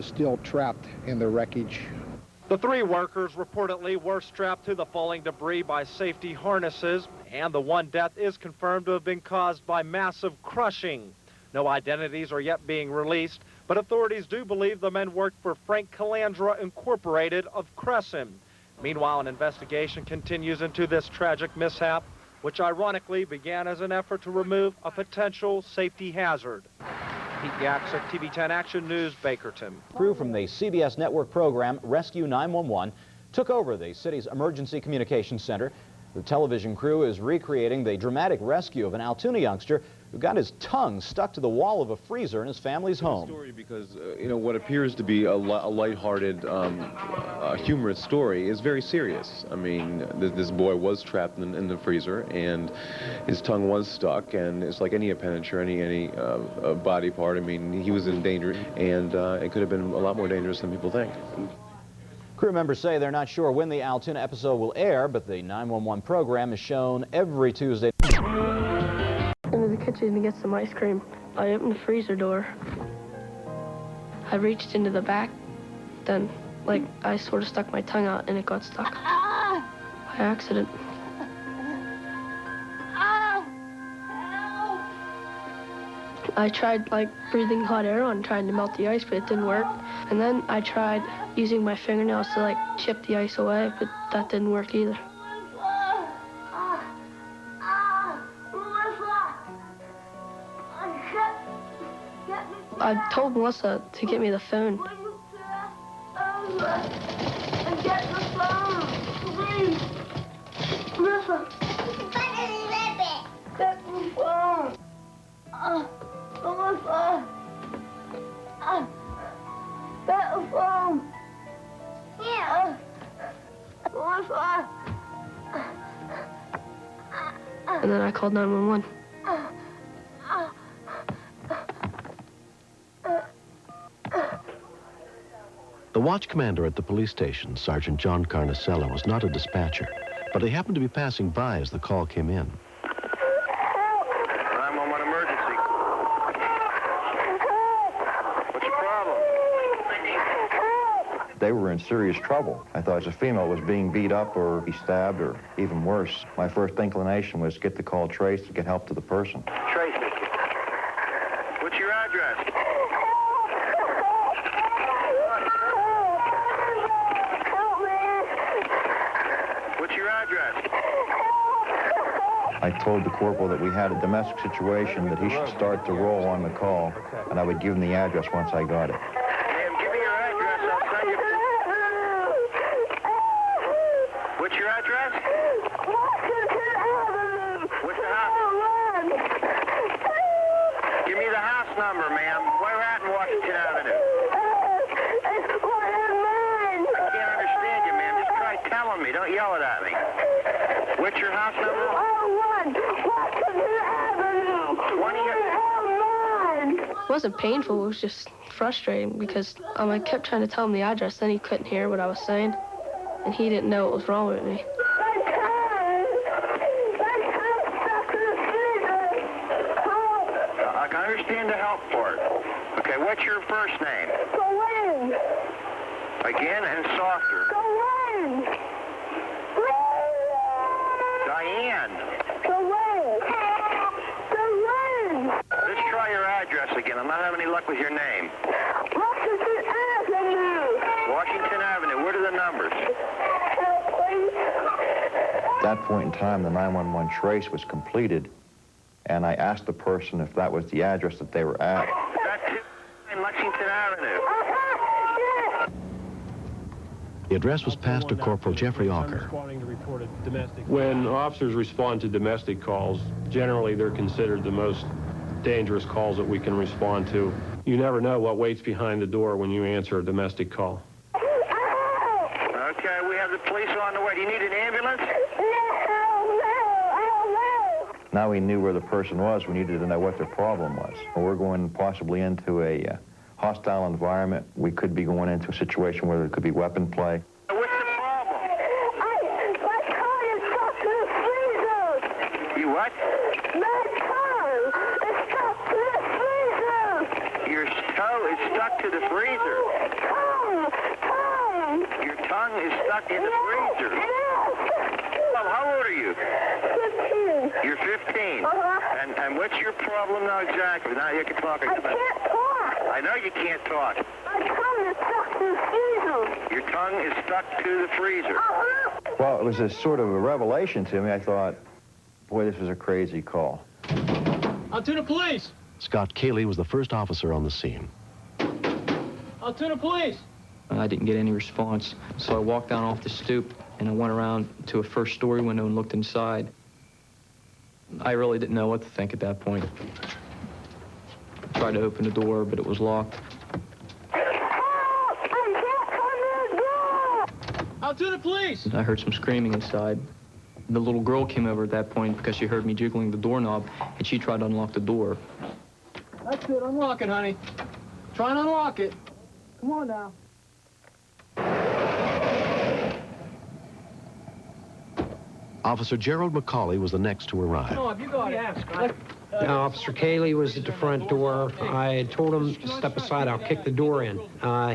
[SPEAKER 11] Still trapped in the wreckage.
[SPEAKER 12] The 3 workers reportedly were strapped to the falling debris by safety harnesses, and the one death is confirmed to have been caused by massive crushing. No identities are yet being released, but authorities do believe the men worked for Frank Calandra Incorporated of Crescent. Meanwhile, an investigation continues into this tragic mishap, which ironically began as an effort to remove a potential safety hazard. Pete Gaxick, TV 10 Action News, Bakerton.
[SPEAKER 8] Crew from the CBS network program Rescue 911 took over the city's emergency communications center. The television crew is recreating the dramatic rescue of an Altoona youngster who got his tongue stuck to the wall of a freezer in his family's home.
[SPEAKER 13] Story because you know, what appears to be a lighthearted, humorous story is very serious. I mean, this boy was trapped in the freezer, and his tongue was stuck, and it's like any appendage or any body part. I mean, he was in danger, and it could have been a lot more dangerous than people think.
[SPEAKER 8] Crew members say they're not sure when the Altoona episode will air, but the 911 program is shown every Tuesday.
[SPEAKER 14] Into the kitchen to get some ice cream. I opened the freezer door. I reached into the back, then, I sort of stuck my tongue out and it got stuck. By accident. I tried, breathing hot air on, trying to melt the ice, but it didn't work. And then I tried using my fingernails to, chip the ice away, but that didn't work either. I told Melissa to get me the phone.
[SPEAKER 15] Get the phone, please. Melissa. Get the phone. Melissa. Get the phone. Yeah. Melissa.
[SPEAKER 14] And then I called 911.
[SPEAKER 16] The watch commander at the police station, Sergeant John Carnicella, was not a dispatcher, but he happened to be passing by as the call came in.
[SPEAKER 1] they were in serious trouble. I thought as a female was being beat up or be stabbed or even worse. My first inclination was get the call traced to get help to the person.
[SPEAKER 3] Trace it. What's your address? What's your address?
[SPEAKER 1] I told the corporal that we had a domestic situation, that he should start to roll on the call, and I would give him the address once I got it.
[SPEAKER 3] Ma'am, give me your address. I'll send you. What's your address? What's the house? Give me the house number, ma'am. Where at in Washington Avenue? I can't understand you, ma'am. Just try telling me. Don't yell it at me. What's your house number?
[SPEAKER 14] It wasn't painful, it was just frustrating because I kept trying to tell him the address, then he couldn't hear what I was saying, and he didn't know what was wrong with me.
[SPEAKER 3] I can understand the help part. Okay, what's your first name? Again and softer. Diane. Let's try your address again. I'm not having any luck with your name.
[SPEAKER 15] Washington Avenue.
[SPEAKER 3] Washington Avenue. What are the numbers?
[SPEAKER 1] At that point in time, the 911 trace was completed, and I asked the person if that was the address that they were at.
[SPEAKER 3] That's in Lexington Avenue.
[SPEAKER 16] The address was passed to Corporal Jeffrey Auker.
[SPEAKER 17] When officers respond to domestic calls, generally they're considered the most dangerous calls that we can respond to. You never know what waits behind the door when you answer a domestic call.
[SPEAKER 3] Okay, we have the police on the way. Do you need an ambulance?
[SPEAKER 1] Now we knew where the person was. We needed to know what their problem was. We're going possibly into a hostile environment. We could be going into a situation where there could be weapon play.
[SPEAKER 3] What's the problem?
[SPEAKER 15] My car is stuck to the freezer.
[SPEAKER 3] You what?
[SPEAKER 15] My car is stuck to the freezer.
[SPEAKER 3] Your toe is stuck to the freezer.
[SPEAKER 15] Tongue.
[SPEAKER 3] Your tongue is stuck in the freezer. Well, how old are you?
[SPEAKER 15] 15.
[SPEAKER 3] You're 15.
[SPEAKER 15] Uh-huh.
[SPEAKER 3] And what's your problem now exactly? Now you can talk.
[SPEAKER 15] I can't talk.
[SPEAKER 3] I know you can't talk.
[SPEAKER 15] My tongue is stuck to the freezer.
[SPEAKER 3] Your tongue is stuck to the freezer.
[SPEAKER 1] Well, it was a sort of a revelation to me. I thought, boy, this was a crazy call.
[SPEAKER 18] Out to the police!
[SPEAKER 16] Scott Cayley was the first officer on the scene.
[SPEAKER 18] Out to the police!
[SPEAKER 19] I didn't get any response, so I walked down off the stoop and I went around to a first story window and looked inside. I really didn't know what to think at that point. I tried to open the door, but it was locked.
[SPEAKER 18] Out to the police!
[SPEAKER 19] I heard some screaming inside. The little girl came over at that point because she heard me jiggling the doorknob, and she tried to unlock the door.
[SPEAKER 18] That's it, unlock it, honey. Try and unlock it. Come on now.
[SPEAKER 16] Officer Gerald McCauley was the next to arrive.
[SPEAKER 18] Come on, you got it.
[SPEAKER 21] Now, Officer Cayley was at the front door. I had told him to step aside, I'll kick the door in.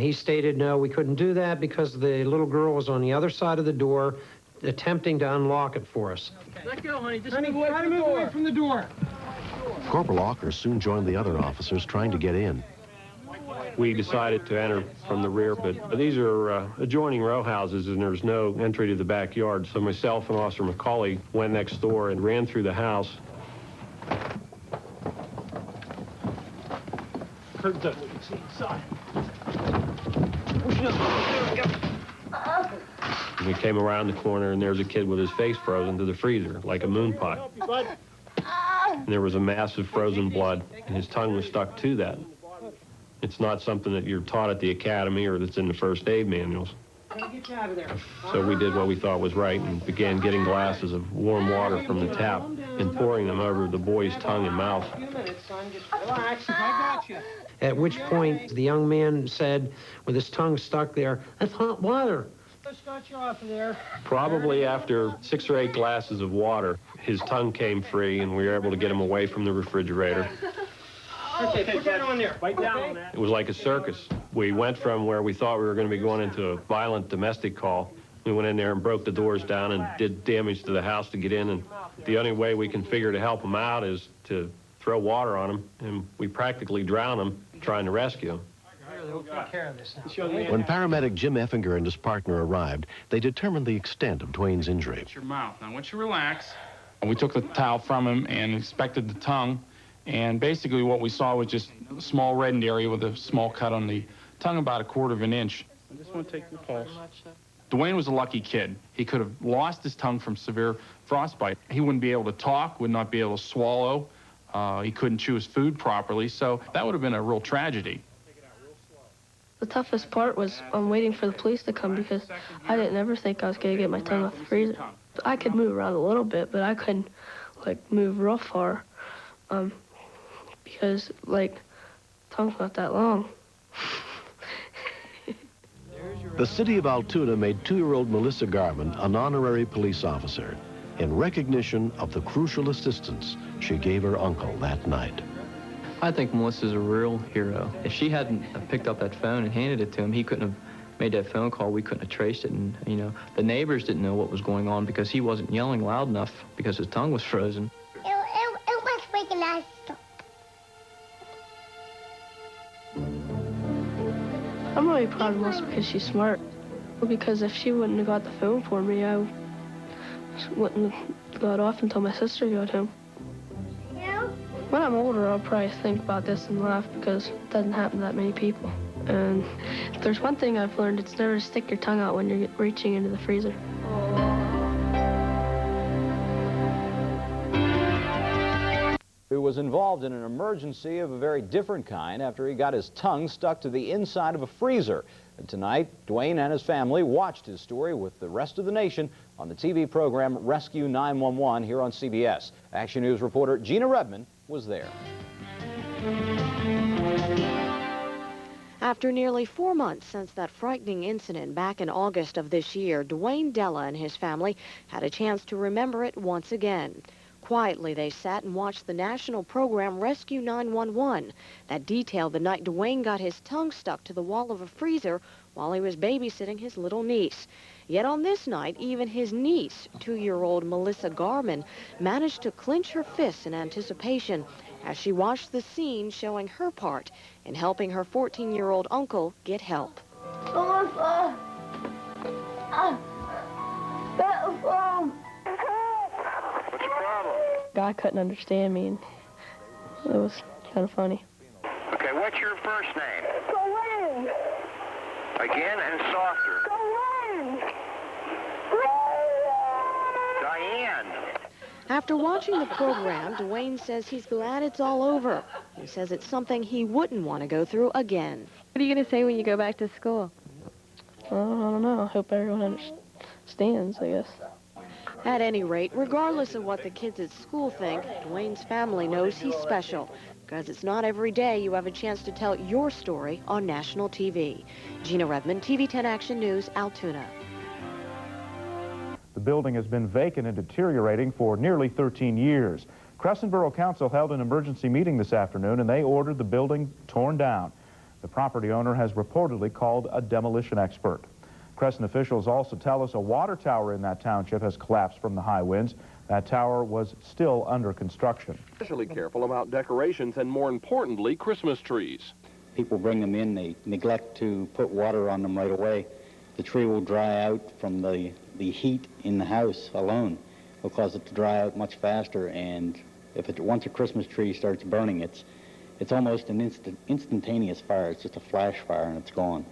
[SPEAKER 21] He stated no, we couldn't do that because the little girl was on the other side of the door attempting to unlock it for us.
[SPEAKER 18] Let go, honey. Just move away from the door.
[SPEAKER 16] Corporal Auker soon joined the other officers trying to get in.
[SPEAKER 17] We decided to enter from the rear, but these are adjoining row houses and there's no entry to the backyard. So myself and Officer McCauley went next door and ran through the house.
[SPEAKER 18] Curtains up, we can see inside.
[SPEAKER 17] And we came around the corner and there's a kid with his face frozen to the freezer, like a moon pie. And there was a massive frozen blood and his tongue was stuck to that. It's not something that you're taught at the academy or that's in the first aid manuals.
[SPEAKER 18] Get you out of there.
[SPEAKER 17] So we did what we thought was right and began getting glasses of warm water from the tap and pouring them over the boy's tongue and mouth.
[SPEAKER 18] A few minutes, son. Just relax. I got you.
[SPEAKER 21] At which point, the young man said, with his tongue stuck there, "That's hot water."
[SPEAKER 18] Let's start you off there.
[SPEAKER 17] Probably after 6 or 8 glasses of water, his tongue came free and we were able to get him away from the refrigerator.
[SPEAKER 18] Okay, put that on there. Bite down on that.
[SPEAKER 17] It was like a circus. We went from where we thought we were going to be going into a violent domestic call. We went in there and broke the doors down and did damage to the house to get in, and the only way we can figure to help them out is to throw water on them, and we practically drowned them trying to rescue them.
[SPEAKER 16] When paramedic Jim Effinger and his partner arrived, they determined the extent of Dwayne's injury.
[SPEAKER 2] Your mouth. Now, once you relax, we took the towel from him and inspected the tongue, and basically what we saw was just a small reddened area with a small cut on the tongue, about 1/4 of an inch. I just want to take your pulse. Dwayne was a lucky kid. He could have lost his tongue from severe frostbite. He wouldn't be able to talk, would not be able to swallow. He couldn't chew his food properly, so that would have been a real tragedy.
[SPEAKER 14] The toughest part was waiting for the police to come, because I didn't ever think I was going to get my tongue off the freezer. I could move around a little bit, but I couldn't, like, move real far, because, like, tongue's not that long.
[SPEAKER 16] The city of Altoona made 2-year-old Melissa Garman an honorary police officer in recognition of the crucial assistance she gave her uncle that night.
[SPEAKER 19] I think Melissa's a real hero. If she hadn't picked up that phone and handed it to him, he couldn't have made that phone call. We couldn't have traced it. And, you know, the neighbors didn't know what was going on because he wasn't yelling loud enough because his tongue was frozen.
[SPEAKER 15] It was making us stop.
[SPEAKER 14] I'm really proud of Melissa because she's smart. Because if she wouldn't have got the phone for me, I wouldn't have got off until my sister got home. When I'm older, I'll probably think about this and laugh, because it doesn't happen to that many people. And if there's one thing I've learned, it's never to stick your tongue out when you're reaching into the freezer.
[SPEAKER 8] Who was involved in an emergency of a very different kind after he got his tongue stuck to the inside of a freezer. And tonight, Dwayne and his family watched his story with the rest of the nation on the TV program Rescue 911 here on CBS. Action News reporter Gina Redman was there.
[SPEAKER 5] After nearly 4 months since that frightening incident back in August of this year, Dwayne Della and his family had a chance to remember it once again. Quietly, they sat and watched the national program Rescue 911 that detailed the night Dwayne got his tongue stuck to the wall of a freezer while he was babysitting his little niece. Yet on this night, even his niece, 2-year-old Melissa Garman, managed to clench her fists in anticipation as she watched the scene showing her part in helping her 14-year-old uncle get help.
[SPEAKER 15] Melissa!
[SPEAKER 3] What's the problem?
[SPEAKER 14] God couldn't understand me, and it was kind of funny.
[SPEAKER 3] Okay, what's your first name?
[SPEAKER 15] Dwayne!
[SPEAKER 3] Again and softer.
[SPEAKER 15] Dwayne!
[SPEAKER 3] Diane!
[SPEAKER 5] After watching the program, Dwayne says he's glad it's all over. He says it's something he wouldn't want to go through again.
[SPEAKER 14] What are you going to say when you go back to school? I don't know. I hope everyone understands, I guess.
[SPEAKER 5] At any rate, regardless of what the kids at school think, Dwayne's family knows he's special, because it's not every day you have a chance to tell your story on national TV. Gina Redman, TV 10 Action News, Altoona.
[SPEAKER 7] The building has been vacant and deteriorating for nearly 13 years. Crescent Borough Council held an emergency meeting this afternoon, and they ordered the building torn down. The property owner has reportedly called a demolition expert. Crescent officials also tell us a water tower in that township has collapsed from the high winds. That tower was still under construction.
[SPEAKER 6] Especially careful about decorations and, more importantly, Christmas trees.
[SPEAKER 23] People bring them in, they neglect to put water on them right away. The tree will dry out from the heat in the house alone. Will cause it to dry out much faster, and once a Christmas tree starts burning, it's almost an instantaneous fire. It's just a flash fire and it's gone.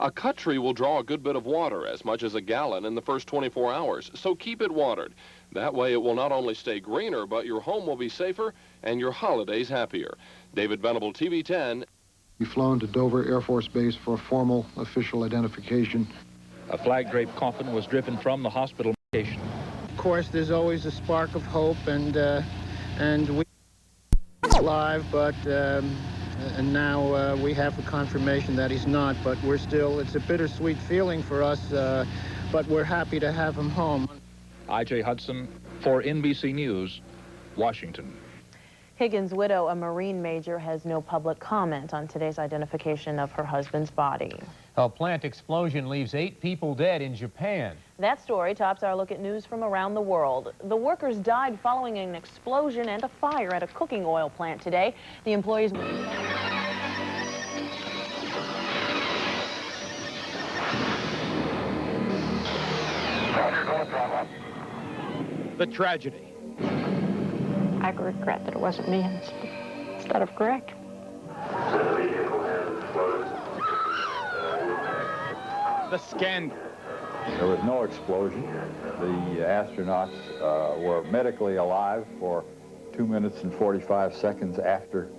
[SPEAKER 6] A cut tree will draw a good bit of water, as much as a gallon in the first 24 hours, so keep it watered. That way it will not only stay greener, but your home will be safer and your holidays happier. David Venable, TV 10.
[SPEAKER 11] We've flown to Dover Air Force Base for a formal official identification.
[SPEAKER 24] A flag-draped coffin was driven from the hospital location.
[SPEAKER 11] Of course, there's always a spark of hope, and we alive, but and now we have the confirmation that he's not, but it's a bittersweet feeling for us, but we're happy to have him home.
[SPEAKER 24] I.J. Hudson for NBC News, Washington.
[SPEAKER 4] Higgins' widow, a Marine major, has no public comment on today's identification of her husband's body.
[SPEAKER 9] A plant explosion leaves 8 people dead in Japan.
[SPEAKER 4] That story tops our look at news from around the world. The workers died following an explosion and a fire at a cooking oil plant today. The employees...
[SPEAKER 9] The tragedy.
[SPEAKER 10] I regret that it wasn't me instead of Greg.
[SPEAKER 9] The scandal.
[SPEAKER 20] There was no explosion. The astronauts were medically alive for 2 minutes and 45 seconds after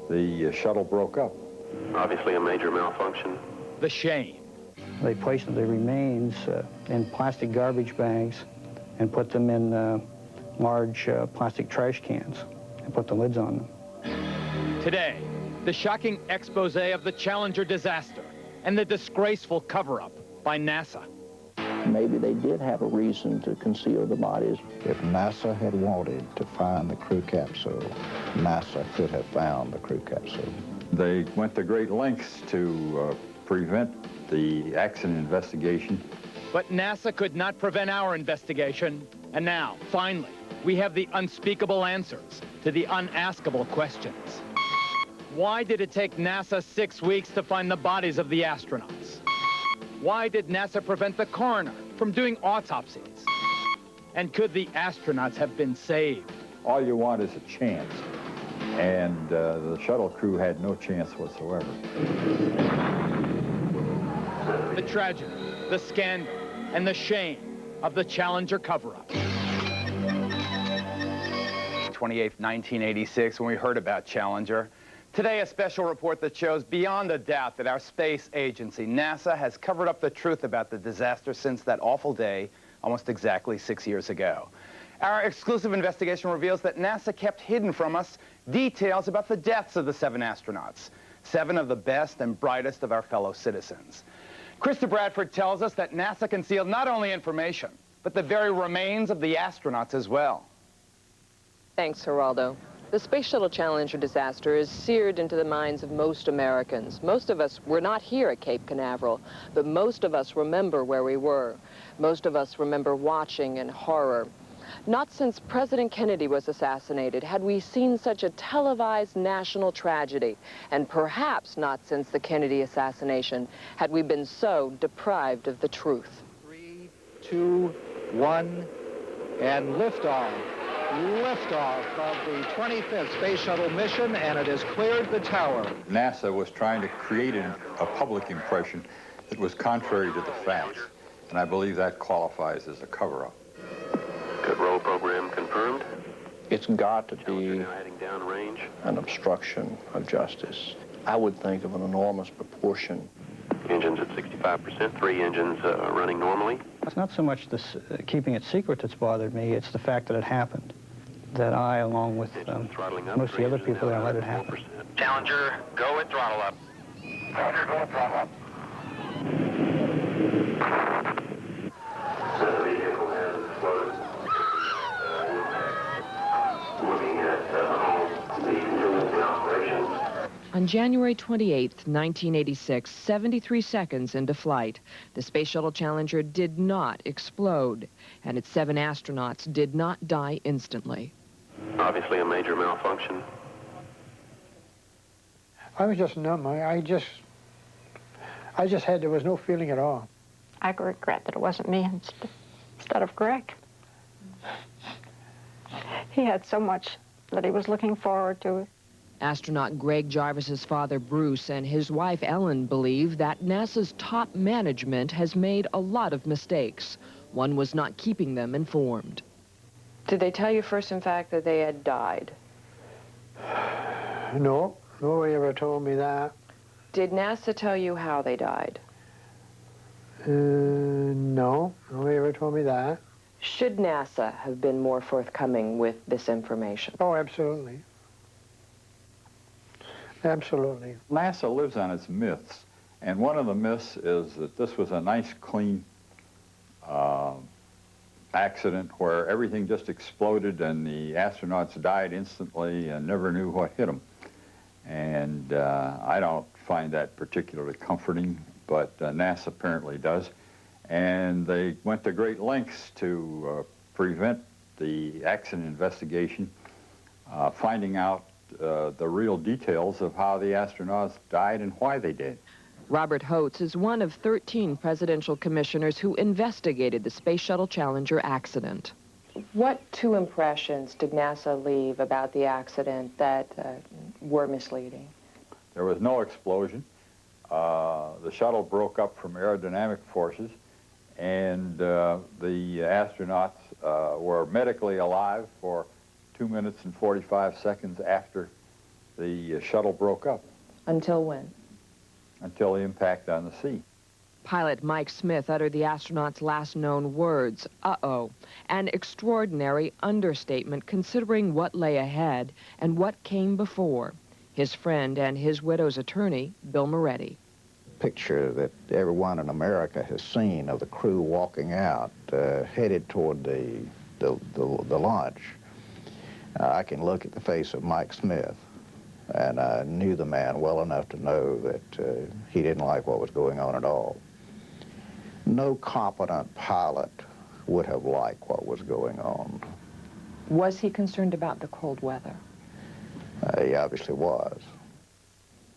[SPEAKER 20] the shuttle broke up.
[SPEAKER 3] Obviously a major malfunction.
[SPEAKER 9] The shame.
[SPEAKER 11] They placed the remains in plastic garbage bags and put them in large plastic trash cans and put the lids on them.
[SPEAKER 9] Today, the shocking expose of the Challenger disaster and the disgraceful cover-up by NASA.
[SPEAKER 25] Maybe they did have a reason to conceal the bodies.
[SPEAKER 26] If NASA had wanted to find the crew capsule, NASA could have found the crew capsule.
[SPEAKER 20] They went to great lengths to prevent the accident investigation.
[SPEAKER 9] But NASA could not prevent our investigation. And now, finally, we have the unspeakable answers to the unaskable questions. Why did it take NASA 6 weeks to find the bodies of the astronauts? Why did NASA prevent the coroner from doing autopsies? And could the astronauts have been saved?
[SPEAKER 20] All you want is a chance. And the shuttle crew had no chance whatsoever.
[SPEAKER 9] The tragedy, the scandal, and the shame of the Challenger cover-up.
[SPEAKER 27] 28th, 1986, when we heard about Challenger. Today, a special report that shows beyond a doubt that our space agency, NASA, has covered up the truth about the disaster since that awful day, almost exactly 6 years ago. Our exclusive investigation reveals that NASA kept hidden from us details about the deaths of the 7 astronauts, 7 of the best and brightest of our fellow citizens. Krista Bradford tells us that NASA concealed not only information, but the very remains of the astronauts as well.
[SPEAKER 28] Thanks, Geraldo. The Space Shuttle Challenger disaster is seared into the minds of most Americans. Most of us were not here at Cape Canaveral, but most of us remember where we were. Most of us remember watching in horror. Not since President Kennedy was assassinated had we seen such a televised national tragedy, and perhaps not since the Kennedy assassination had we been so deprived of the truth.
[SPEAKER 18] 3, 2, 1, and liftoff. Liftoff of the 25th Space Shuttle mission, and it has cleared the tower.
[SPEAKER 20] NASA was trying to create a public impression that was contrary to the facts, and I believe that qualifies as a cover-up.
[SPEAKER 3] Good roll program confirmed.
[SPEAKER 25] It's got to be
[SPEAKER 3] Heading down range.
[SPEAKER 25] an obstruction of justice. I would think of an enormous proportion.
[SPEAKER 3] Engines at 65%, 3 engines running normally.
[SPEAKER 11] It's not so much this keeping it secret that's bothered me, it's the fact that it happened. That I, along with most of the other people there, let it happen.
[SPEAKER 3] Challenger, go at throttle up. Challenger, go at throttle up. The vehicle has exploded. Looking at the continuing operations.
[SPEAKER 28] On January 28, 1986, 73 seconds into flight, the Space Shuttle Challenger did not explode, and its 7 astronauts did not die instantly.
[SPEAKER 3] Obviously a major malfunction.
[SPEAKER 29] I was just numb. I just had, there was no feeling at all.
[SPEAKER 10] I regret that it wasn't me instead of Greg. He had so much that he was looking forward to.
[SPEAKER 28] Astronaut Greg Jarvis's father, Bruce, and his wife, Ellen, believe that NASA's top management has made a lot of mistakes. One was not keeping them informed. Did they tell you first, in fact, that they had died?
[SPEAKER 29] No, nobody ever told me that.
[SPEAKER 28] Did NASA tell you how they died?
[SPEAKER 29] No, nobody ever told me that.
[SPEAKER 28] Should NASA have been more forthcoming with this information?
[SPEAKER 29] Oh, absolutely. Absolutely.
[SPEAKER 20] NASA lives on its myths, and one of the myths is that this was a nice, clean accident where everything just exploded and the astronauts died instantly and never knew what hit them. And I don't find that particularly comforting, but NASA apparently does. And they went to great lengths to prevent the accident investigation, finding out the real details of how the astronauts died and why they did.
[SPEAKER 28] Robert Holtz is one of 13 presidential commissioners who investigated the Space Shuttle Challenger accident. What two impressions did NASA leave about the accident that were misleading?
[SPEAKER 20] There was no explosion. The shuttle broke up from aerodynamic forces, and the astronauts were medically alive for 2 minutes and 45 seconds after the shuttle broke up.
[SPEAKER 28] Until when?
[SPEAKER 20] Until the impact on the sea.
[SPEAKER 28] Pilot Mike Smith uttered the astronaut's last known words, uh-oh, an extraordinary understatement considering what lay ahead and what came before. His friend and his widow's attorney, Bill Moretti.
[SPEAKER 26] Picture that everyone in America has seen of the crew walking out, headed toward the launch. I can look at the face of Mike Smith, and I knew the man well enough to know that he didn't like what was going on at all. No competent pilot would have liked what was going on.
[SPEAKER 28] Was he concerned about the cold weather?
[SPEAKER 26] He obviously was.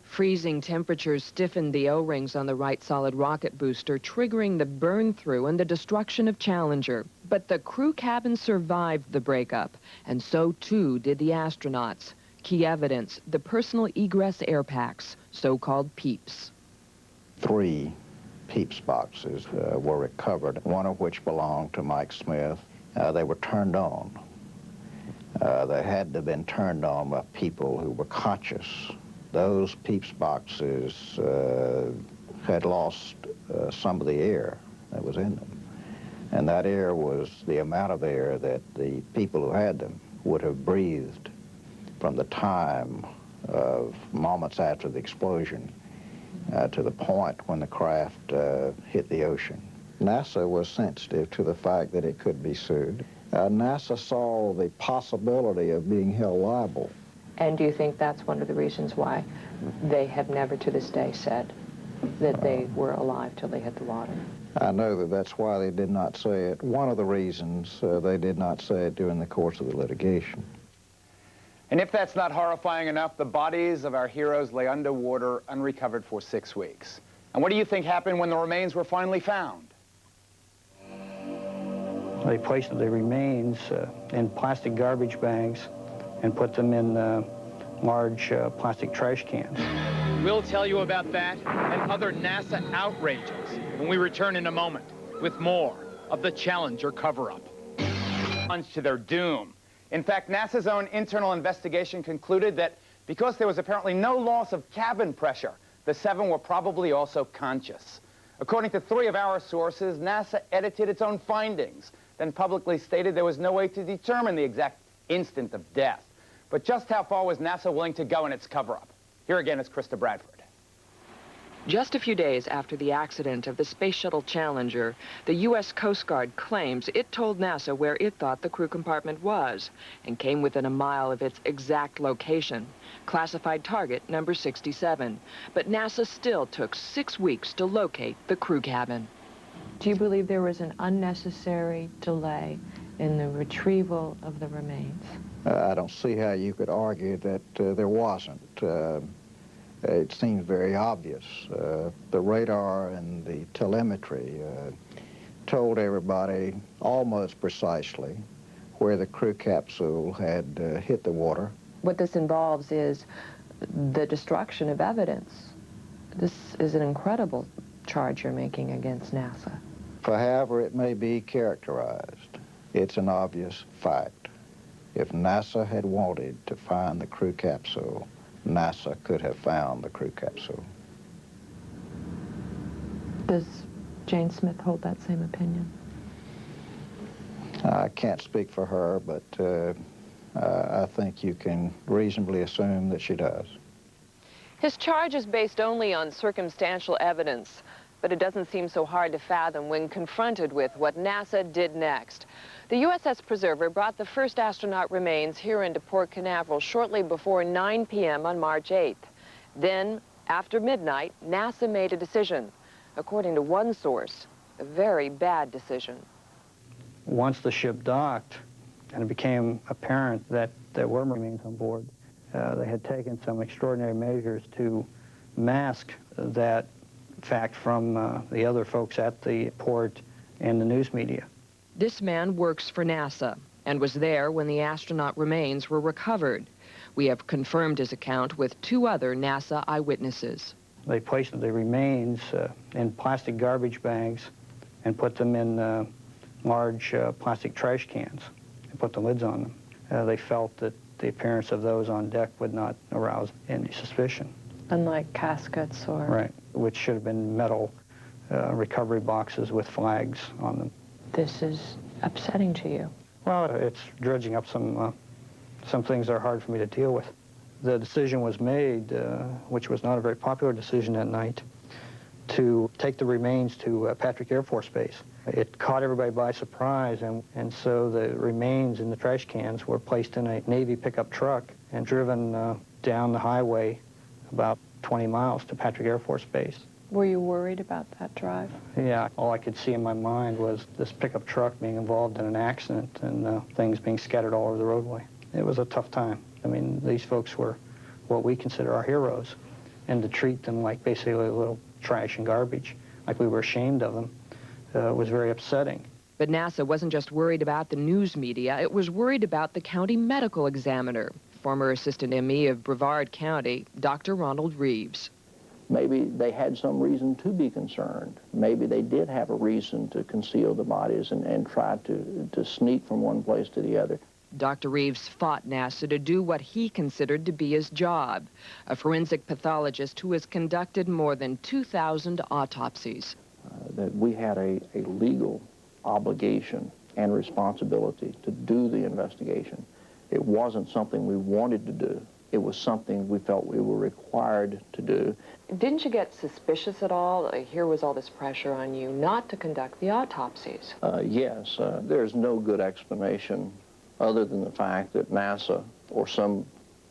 [SPEAKER 28] Freezing temperatures stiffened the O-rings on the right solid rocket booster, triggering the burn-through and the destruction of Challenger. But the crew cabin survived the breakup, and so too did the astronauts. Key evidence, the personal egress air packs, so-called PEEPs.
[SPEAKER 26] 3 PEEPs boxes were recovered, one of which belonged to Mike Smith. They were turned on. They had to have been turned on by people who were conscious. Those PEEPs boxes had lost some of the air that was in them. And that air was the amount of air that the people who had them would have breathed from the time of moments after the explosion to the point when the craft hit the ocean. NASA was sensitive to the fact that it could be sued. NASA saw the possibility of being held liable.
[SPEAKER 28] And do you think that's one of the reasons why they have never to this day said that they were alive till they hit the water?
[SPEAKER 26] I know that that's why they did not say it. One of the reasons they did not say it during the course of the litigation.
[SPEAKER 27] And if that's not horrifying enough, the bodies of our heroes lay underwater, unrecovered for 6 weeks. And what do you think happened when the remains were finally found?
[SPEAKER 29] They placed the remains in plastic garbage bags and put them in large plastic trash cans.
[SPEAKER 9] We'll tell you about that and other NASA outrages when we return in a moment with more of the Challenger cover-up. Plunged to their doom. In fact, NASA's own internal investigation concluded that because there was apparently no loss of cabin pressure, the 7 were probably also conscious. According to 3 of our sources, NASA edited its own findings, then publicly stated there was no way to determine the exact instant of death. But just how far was NASA willing to go in its cover-up? Here again is Krista Bradford.
[SPEAKER 28] Just a few days after the accident of the Space Shuttle Challenger, the U.S. Coast Guard claims it told NASA where it thought the crew compartment was and came within a mile of its exact location, classified target number 67. But NASA still took 6 weeks to locate the crew cabin. Do you believe there was an unnecessary delay in the retrieval of the remains?
[SPEAKER 26] I don't see how you could argue that there wasn't. It seems very obvious. The radar and the telemetry told everybody almost precisely where the crew capsule had hit the water.
[SPEAKER 28] What this involves is the destruction of evidence. This is an incredible charge you're making against NASA.
[SPEAKER 26] For however it may be characterized, it's an obvious fact. If NASA had wanted to find the crew capsule, NASA could have found the crew capsule.
[SPEAKER 28] Does Jane Smith hold that same opinion?
[SPEAKER 26] I can't speak for her, but I think you can reasonably assume that she does.
[SPEAKER 28] His charge is based only on circumstantial evidence. But it doesn't seem so hard to fathom when confronted with what NASA did next. The USS Preserver brought the first astronaut remains here into Port Canaveral shortly before 9 p.m. on March 8th. Then, after midnight, NASA made a decision. According to one source, a very bad decision.
[SPEAKER 29] Once the ship docked and it became apparent that there were remains on board, they had taken some extraordinary measures to mask that fact from the other folks at the port and the news media.
[SPEAKER 28] This man works for NASA and was there when the astronaut remains were recovered. We have confirmed his account with 2 other NASA eyewitnesses.
[SPEAKER 29] They placed the remains in plastic garbage bags and put them in large plastic trash cans and put the lids on them. They felt that the appearance of those on deck would not arouse any suspicion.
[SPEAKER 10] Unlike caskets or...
[SPEAKER 29] Right, which should have been metal recovery boxes with flags on them.
[SPEAKER 10] This is upsetting to you.
[SPEAKER 29] Well, it's dredging up some things that are hard for me to deal with. The decision was made, which was not a very popular decision that night, to take the remains to Patrick Air Force Base. It caught everybody by surprise, and so the remains in the trash cans were placed in a Navy pickup truck and driven down the highway about 20 miles to Patrick Air Force Base.
[SPEAKER 10] Were you worried about that drive?
[SPEAKER 29] Yeah, all I could see in my mind was this pickup truck being involved in an accident and things being scattered all over the roadway. It was a tough time. I mean, these folks were what we consider our heroes, and to treat them like basically little trash and garbage, like we were ashamed of them, was very upsetting.
[SPEAKER 28] But NASA wasn't just worried about the news media, it was worried about the county medical examiner, former assistant ME of Brevard County, Dr. Ronald Reeves.
[SPEAKER 25] Maybe they had some reason to be concerned. Maybe they did have a reason to conceal the bodies and try to sneak from one place to the other.
[SPEAKER 28] Dr. Reeves fought NASA to do what he considered to be his job, a forensic pathologist who has conducted more than 2,000 autopsies.
[SPEAKER 25] That we had a legal obligation and responsibility to do the investigation. It wasn't something we wanted to do. It was something we felt we were required to do.
[SPEAKER 28] Didn't you get suspicious at all? Here was all this pressure on you not to conduct the autopsies.
[SPEAKER 25] Yes, there's no good explanation other than the fact that NASA or some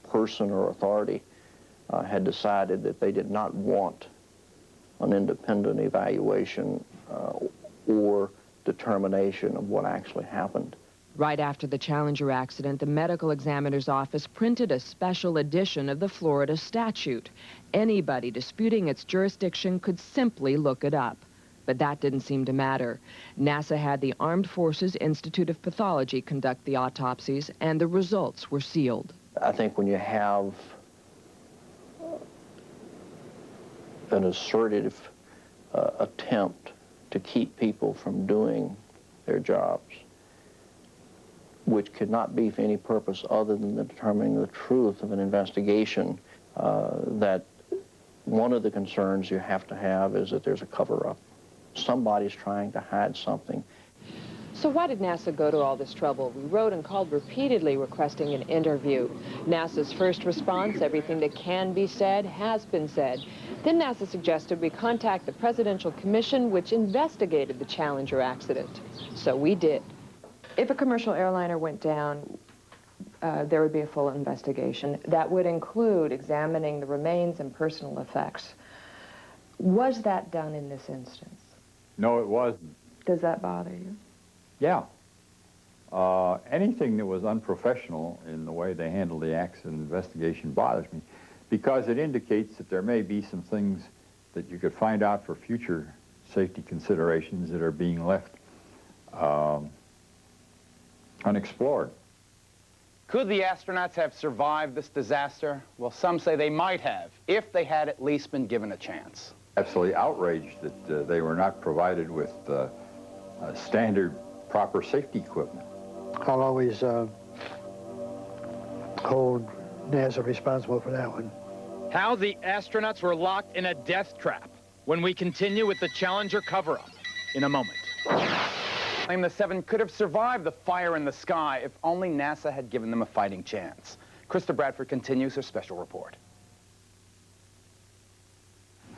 [SPEAKER 25] person or authority had decided that they did not want an independent evaluation or determination of what actually happened.
[SPEAKER 28] Right after the Challenger accident, the medical examiner's office printed a special edition of the Florida statute. Anybody disputing its jurisdiction could simply look it up. But that didn't seem to matter. NASA had the Armed Forces Institute of Pathology conduct the autopsies, and the results were sealed.
[SPEAKER 25] I think when you have an assertive attempt to keep people from doing their jobs, which could not be for any purpose other than determining the truth of an investigation, that one of the concerns you have to have is that there's a cover-up. Somebody's trying to hide something.
[SPEAKER 28] So why did NASA go to all this trouble? We wrote and called repeatedly requesting an interview. NASA's first response, everything that can be said has been said. Then NASA suggested we contact the Presidential Commission, which investigated the Challenger accident. So we did. If a commercial airliner went down, there would be a full investigation. That would include examining the remains and personal effects. Was that done in this instance?
[SPEAKER 20] No, it wasn't.
[SPEAKER 10] Does that bother you?
[SPEAKER 20] Yeah. Anything that was unprofessional in the way they handled the accident investigation bothers me, because it indicates that there may be some things that you could find out for future safety considerations that are being left unexplored.
[SPEAKER 27] Could the astronauts have survived this disaster? Well, some say they might have, if they had at least been given a chance.
[SPEAKER 20] Absolutely outraged that they were not provided with standard proper safety equipment.
[SPEAKER 1] I'll always hold NASA responsible for that one.
[SPEAKER 9] How the astronauts were locked in a death trap when we continue with the Challenger cover-up in a moment.
[SPEAKER 27] Claim the 7 could have survived the fire in the sky if only NASA had given them a fighting chance. Krista Bradford continues her special report.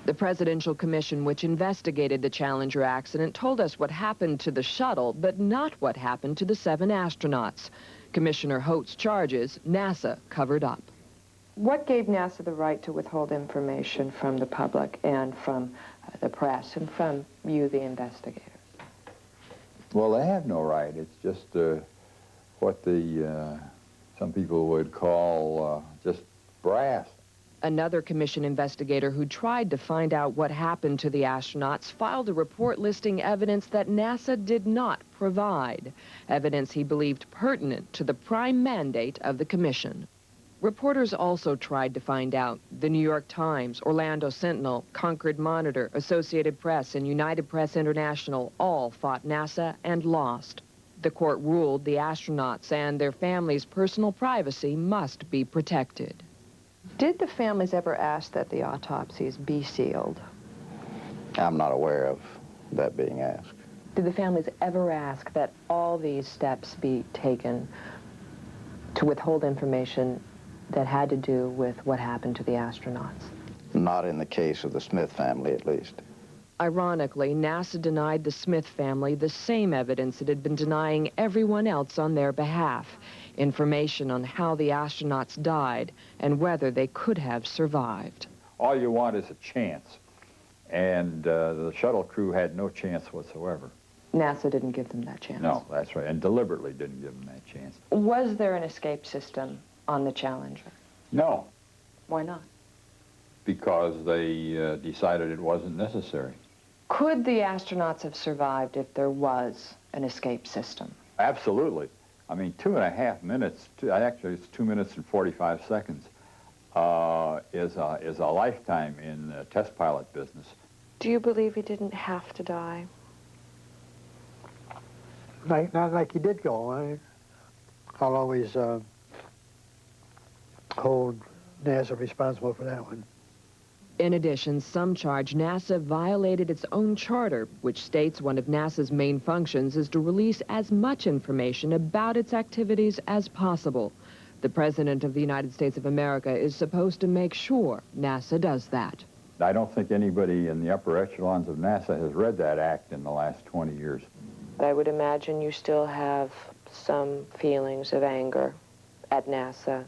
[SPEAKER 28] The Presidential Commission, which investigated the Challenger accident, told us what happened to the shuttle, but not what happened to the 7 astronauts. Commissioner Holt's charges, NASA covered up. What gave NASA the right to withhold information from the public and from the press and from you, the investigators?
[SPEAKER 20] Well, they have no right. It's just what the some people would call just brass.
[SPEAKER 28] Another commission investigator who tried to find out what happened to the astronauts filed a report listing evidence that NASA did not provide, evidence he believed pertinent to the prime mandate of the commission. Reporters also tried to find out. The New York Times, Orlando Sentinel, Concord Monitor, Associated Press, and United Press International all fought NASA and lost. The court ruled the astronauts and their families' personal privacy must be protected. Did the families ever ask that the autopsies be sealed?
[SPEAKER 26] I'm not aware of that being asked.
[SPEAKER 28] Did the families ever ask that all these steps be taken to withhold information that had to do with what happened to the astronauts?
[SPEAKER 26] Not in the case of the Smith family, at least.
[SPEAKER 28] Ironically, NASA denied the Smith family the same evidence it had been denying everyone else on their behalf. Information on how the astronauts died and whether they could have survived.
[SPEAKER 20] All you want is a chance, and the shuttle crew had no chance whatsoever.
[SPEAKER 28] NASA didn't give them that chance.
[SPEAKER 20] No, that's right, and deliberately didn't give them that chance.
[SPEAKER 28] Was there an escape system on the Challenger?
[SPEAKER 20] No.
[SPEAKER 28] Why not?
[SPEAKER 20] Because they decided it wasn't necessary.
[SPEAKER 28] Could the astronauts have survived if there was an escape system?
[SPEAKER 20] Absolutely. I mean, 2.5 minutes, actually it's 2 minutes and 45 seconds, is a lifetime in the test pilot business.
[SPEAKER 28] Do you believe he didn't have to die?
[SPEAKER 1] Not like he did go. I'll always hold NASA responsible for that one.
[SPEAKER 28] In addition, some charge NASA violated its own charter, which states one of NASA's main functions is to release as much information about its activities as possible. The President of the United States of America is supposed to make sure NASA does that.
[SPEAKER 20] I don't think anybody in the upper echelons of NASA has read that act in the last 20 years.
[SPEAKER 28] I would imagine you still have some feelings of anger at NASA.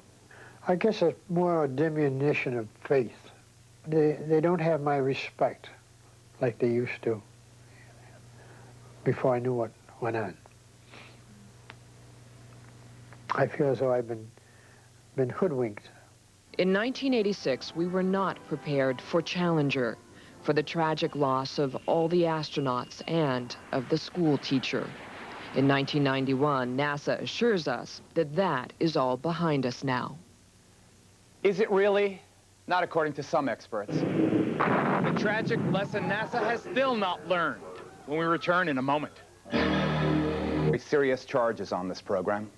[SPEAKER 1] I guess it's more a diminution of faith. They don't have my respect like they used to before I knew what went on. I feel as though I've been hoodwinked.
[SPEAKER 28] In 1986, we were not prepared for Challenger, for the tragic loss of all the astronauts and of the school teacher. In 1991, NASA assures us that that is all behind us now.
[SPEAKER 27] Is it really? Not according to some experts. The tragic lesson NASA has still not learned. When we return in a moment. Very serious charges on this program.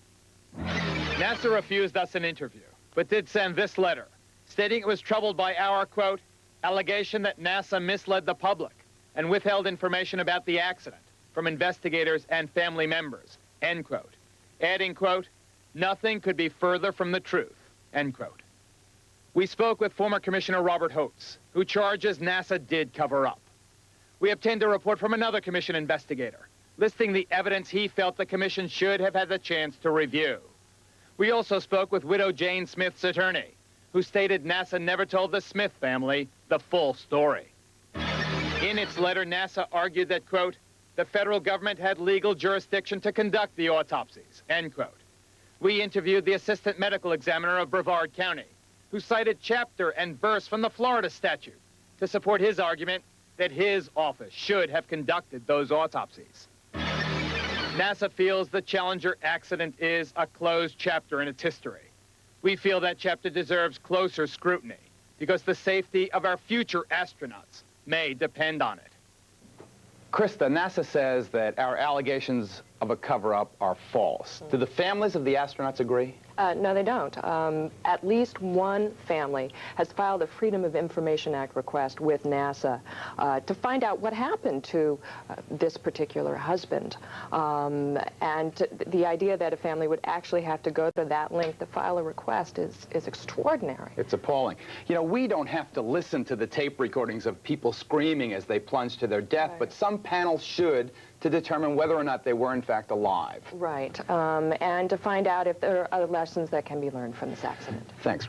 [SPEAKER 27] NASA refused us an interview, but did send this letter, stating it was troubled by our, quote, allegation that NASA misled the public and withheld information about the accident from investigators and family members, end quote. Adding, quote, nothing could be further from the truth, end quote. We spoke with former Commissioner Robert Holtz, who charges NASA did cover up. We obtained a report from another commission investigator, listing the evidence he felt the commission should have had the chance to review. We also spoke with widow Jane Smith's attorney, who stated NASA never told the Smith family the full story. In its letter, NASA argued that, quote, the federal government had legal jurisdiction to conduct the autopsies, end quote. We interviewed the assistant medical examiner of Brevard County, who cited chapter and verse from the Florida statute to support his argument that his office should have conducted those autopsies. NASA feels the Challenger accident is a closed chapter in its history. We feel that chapter deserves closer scrutiny because the safety of our future astronauts may depend on it. Krista, NASA says that our allegations of a cover-up are false. Do the families of the astronauts agree?
[SPEAKER 28] No, they don't. At least one family has filed a Freedom of Information Act request with NASA to find out what happened to this particular husband. And the idea that a family would actually have to go to that length to file a request is extraordinary.
[SPEAKER 27] It's appalling. You know, we don't have to listen to the tape recordings of people screaming as they plunge to their death, but some panels should, to determine whether or not they were in fact alive.
[SPEAKER 28] Right, and to find out if there are other lessons that can be learned from this accident.
[SPEAKER 27] Thanks.